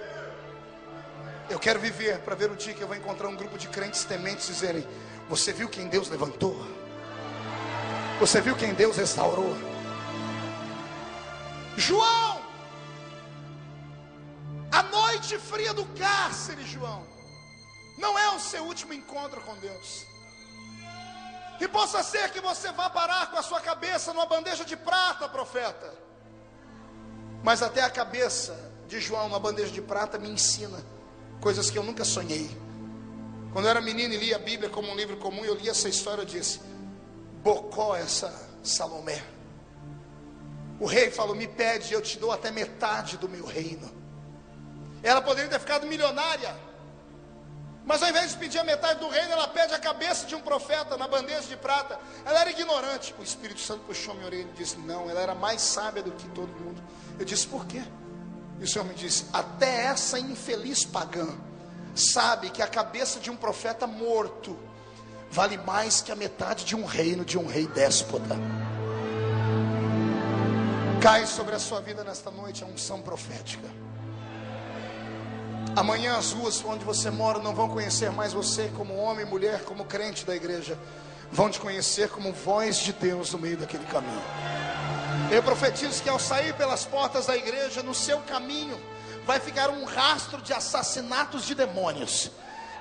Eu quero viver para ver o dia que eu vou encontrar um grupo de crentes tementes dizerem: você viu quem Deus levantou? Você viu quem Deus restaurou? João, a noite fria do cárcere, João, não é o seu último encontro com Deus. E possa ser que você vá parar com a sua cabeça numa bandeja de prata, profeta. Mas até a cabeça de João numa bandeja de prata me ensina coisas que eu nunca sonhei. Quando eu era menino e lia a Bíblia como um livro comum, eu li essa história e disse: bocó essa Salomé. O rei falou: me pede, eu te dou até metade do meu reino. Ela poderia ter ficado milionária, mas ao invés de pedir a metade do reino, ela pede a cabeça de um profeta na bandeja de prata. Ela era ignorante. O Espírito Santo puxou minha orelha e disse: não, ela era mais sábia do que todo mundo. Eu disse: por quê? E o Senhor me disse: até essa infeliz pagã sabe que a cabeça de um profeta morto vale mais que a metade de um reino de um rei déspota. Cai sobre a sua vida nesta noite a unção profética. Amanhã as ruas onde você mora não vão conhecer mais você como homem, mulher, como crente da igreja. Vão te conhecer como voz de Deus no meio daquele caminho. Eu profetizo que ao sair pelas portas da igreja, no seu caminho vai ficar um rastro de assassinatos de demônios.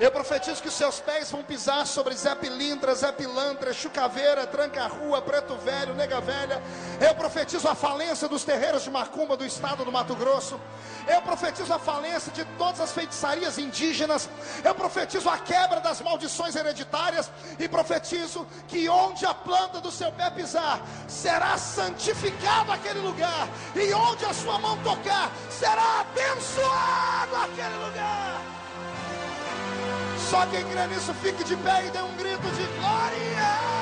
Eu profetizo que os seus pés vão pisar sobre Zé Pilintra, Zé Pilantra, Chucaveira, Tranca-Rua, Preto Velho, Nega Velha. Eu profetizo a falência dos terreiros de macumba do estado do Mato Grosso. Eu profetizo a falência de todas as feitiçarias indígenas. Eu profetizo a quebra das maldições hereditárias. E profetizo que onde a planta do seu pé pisar, será santificado aquele lugar. E onde a sua mão tocar, será abençoado aquele lugar. Só quem crê nisso, fique de pé e dê um grito de glória.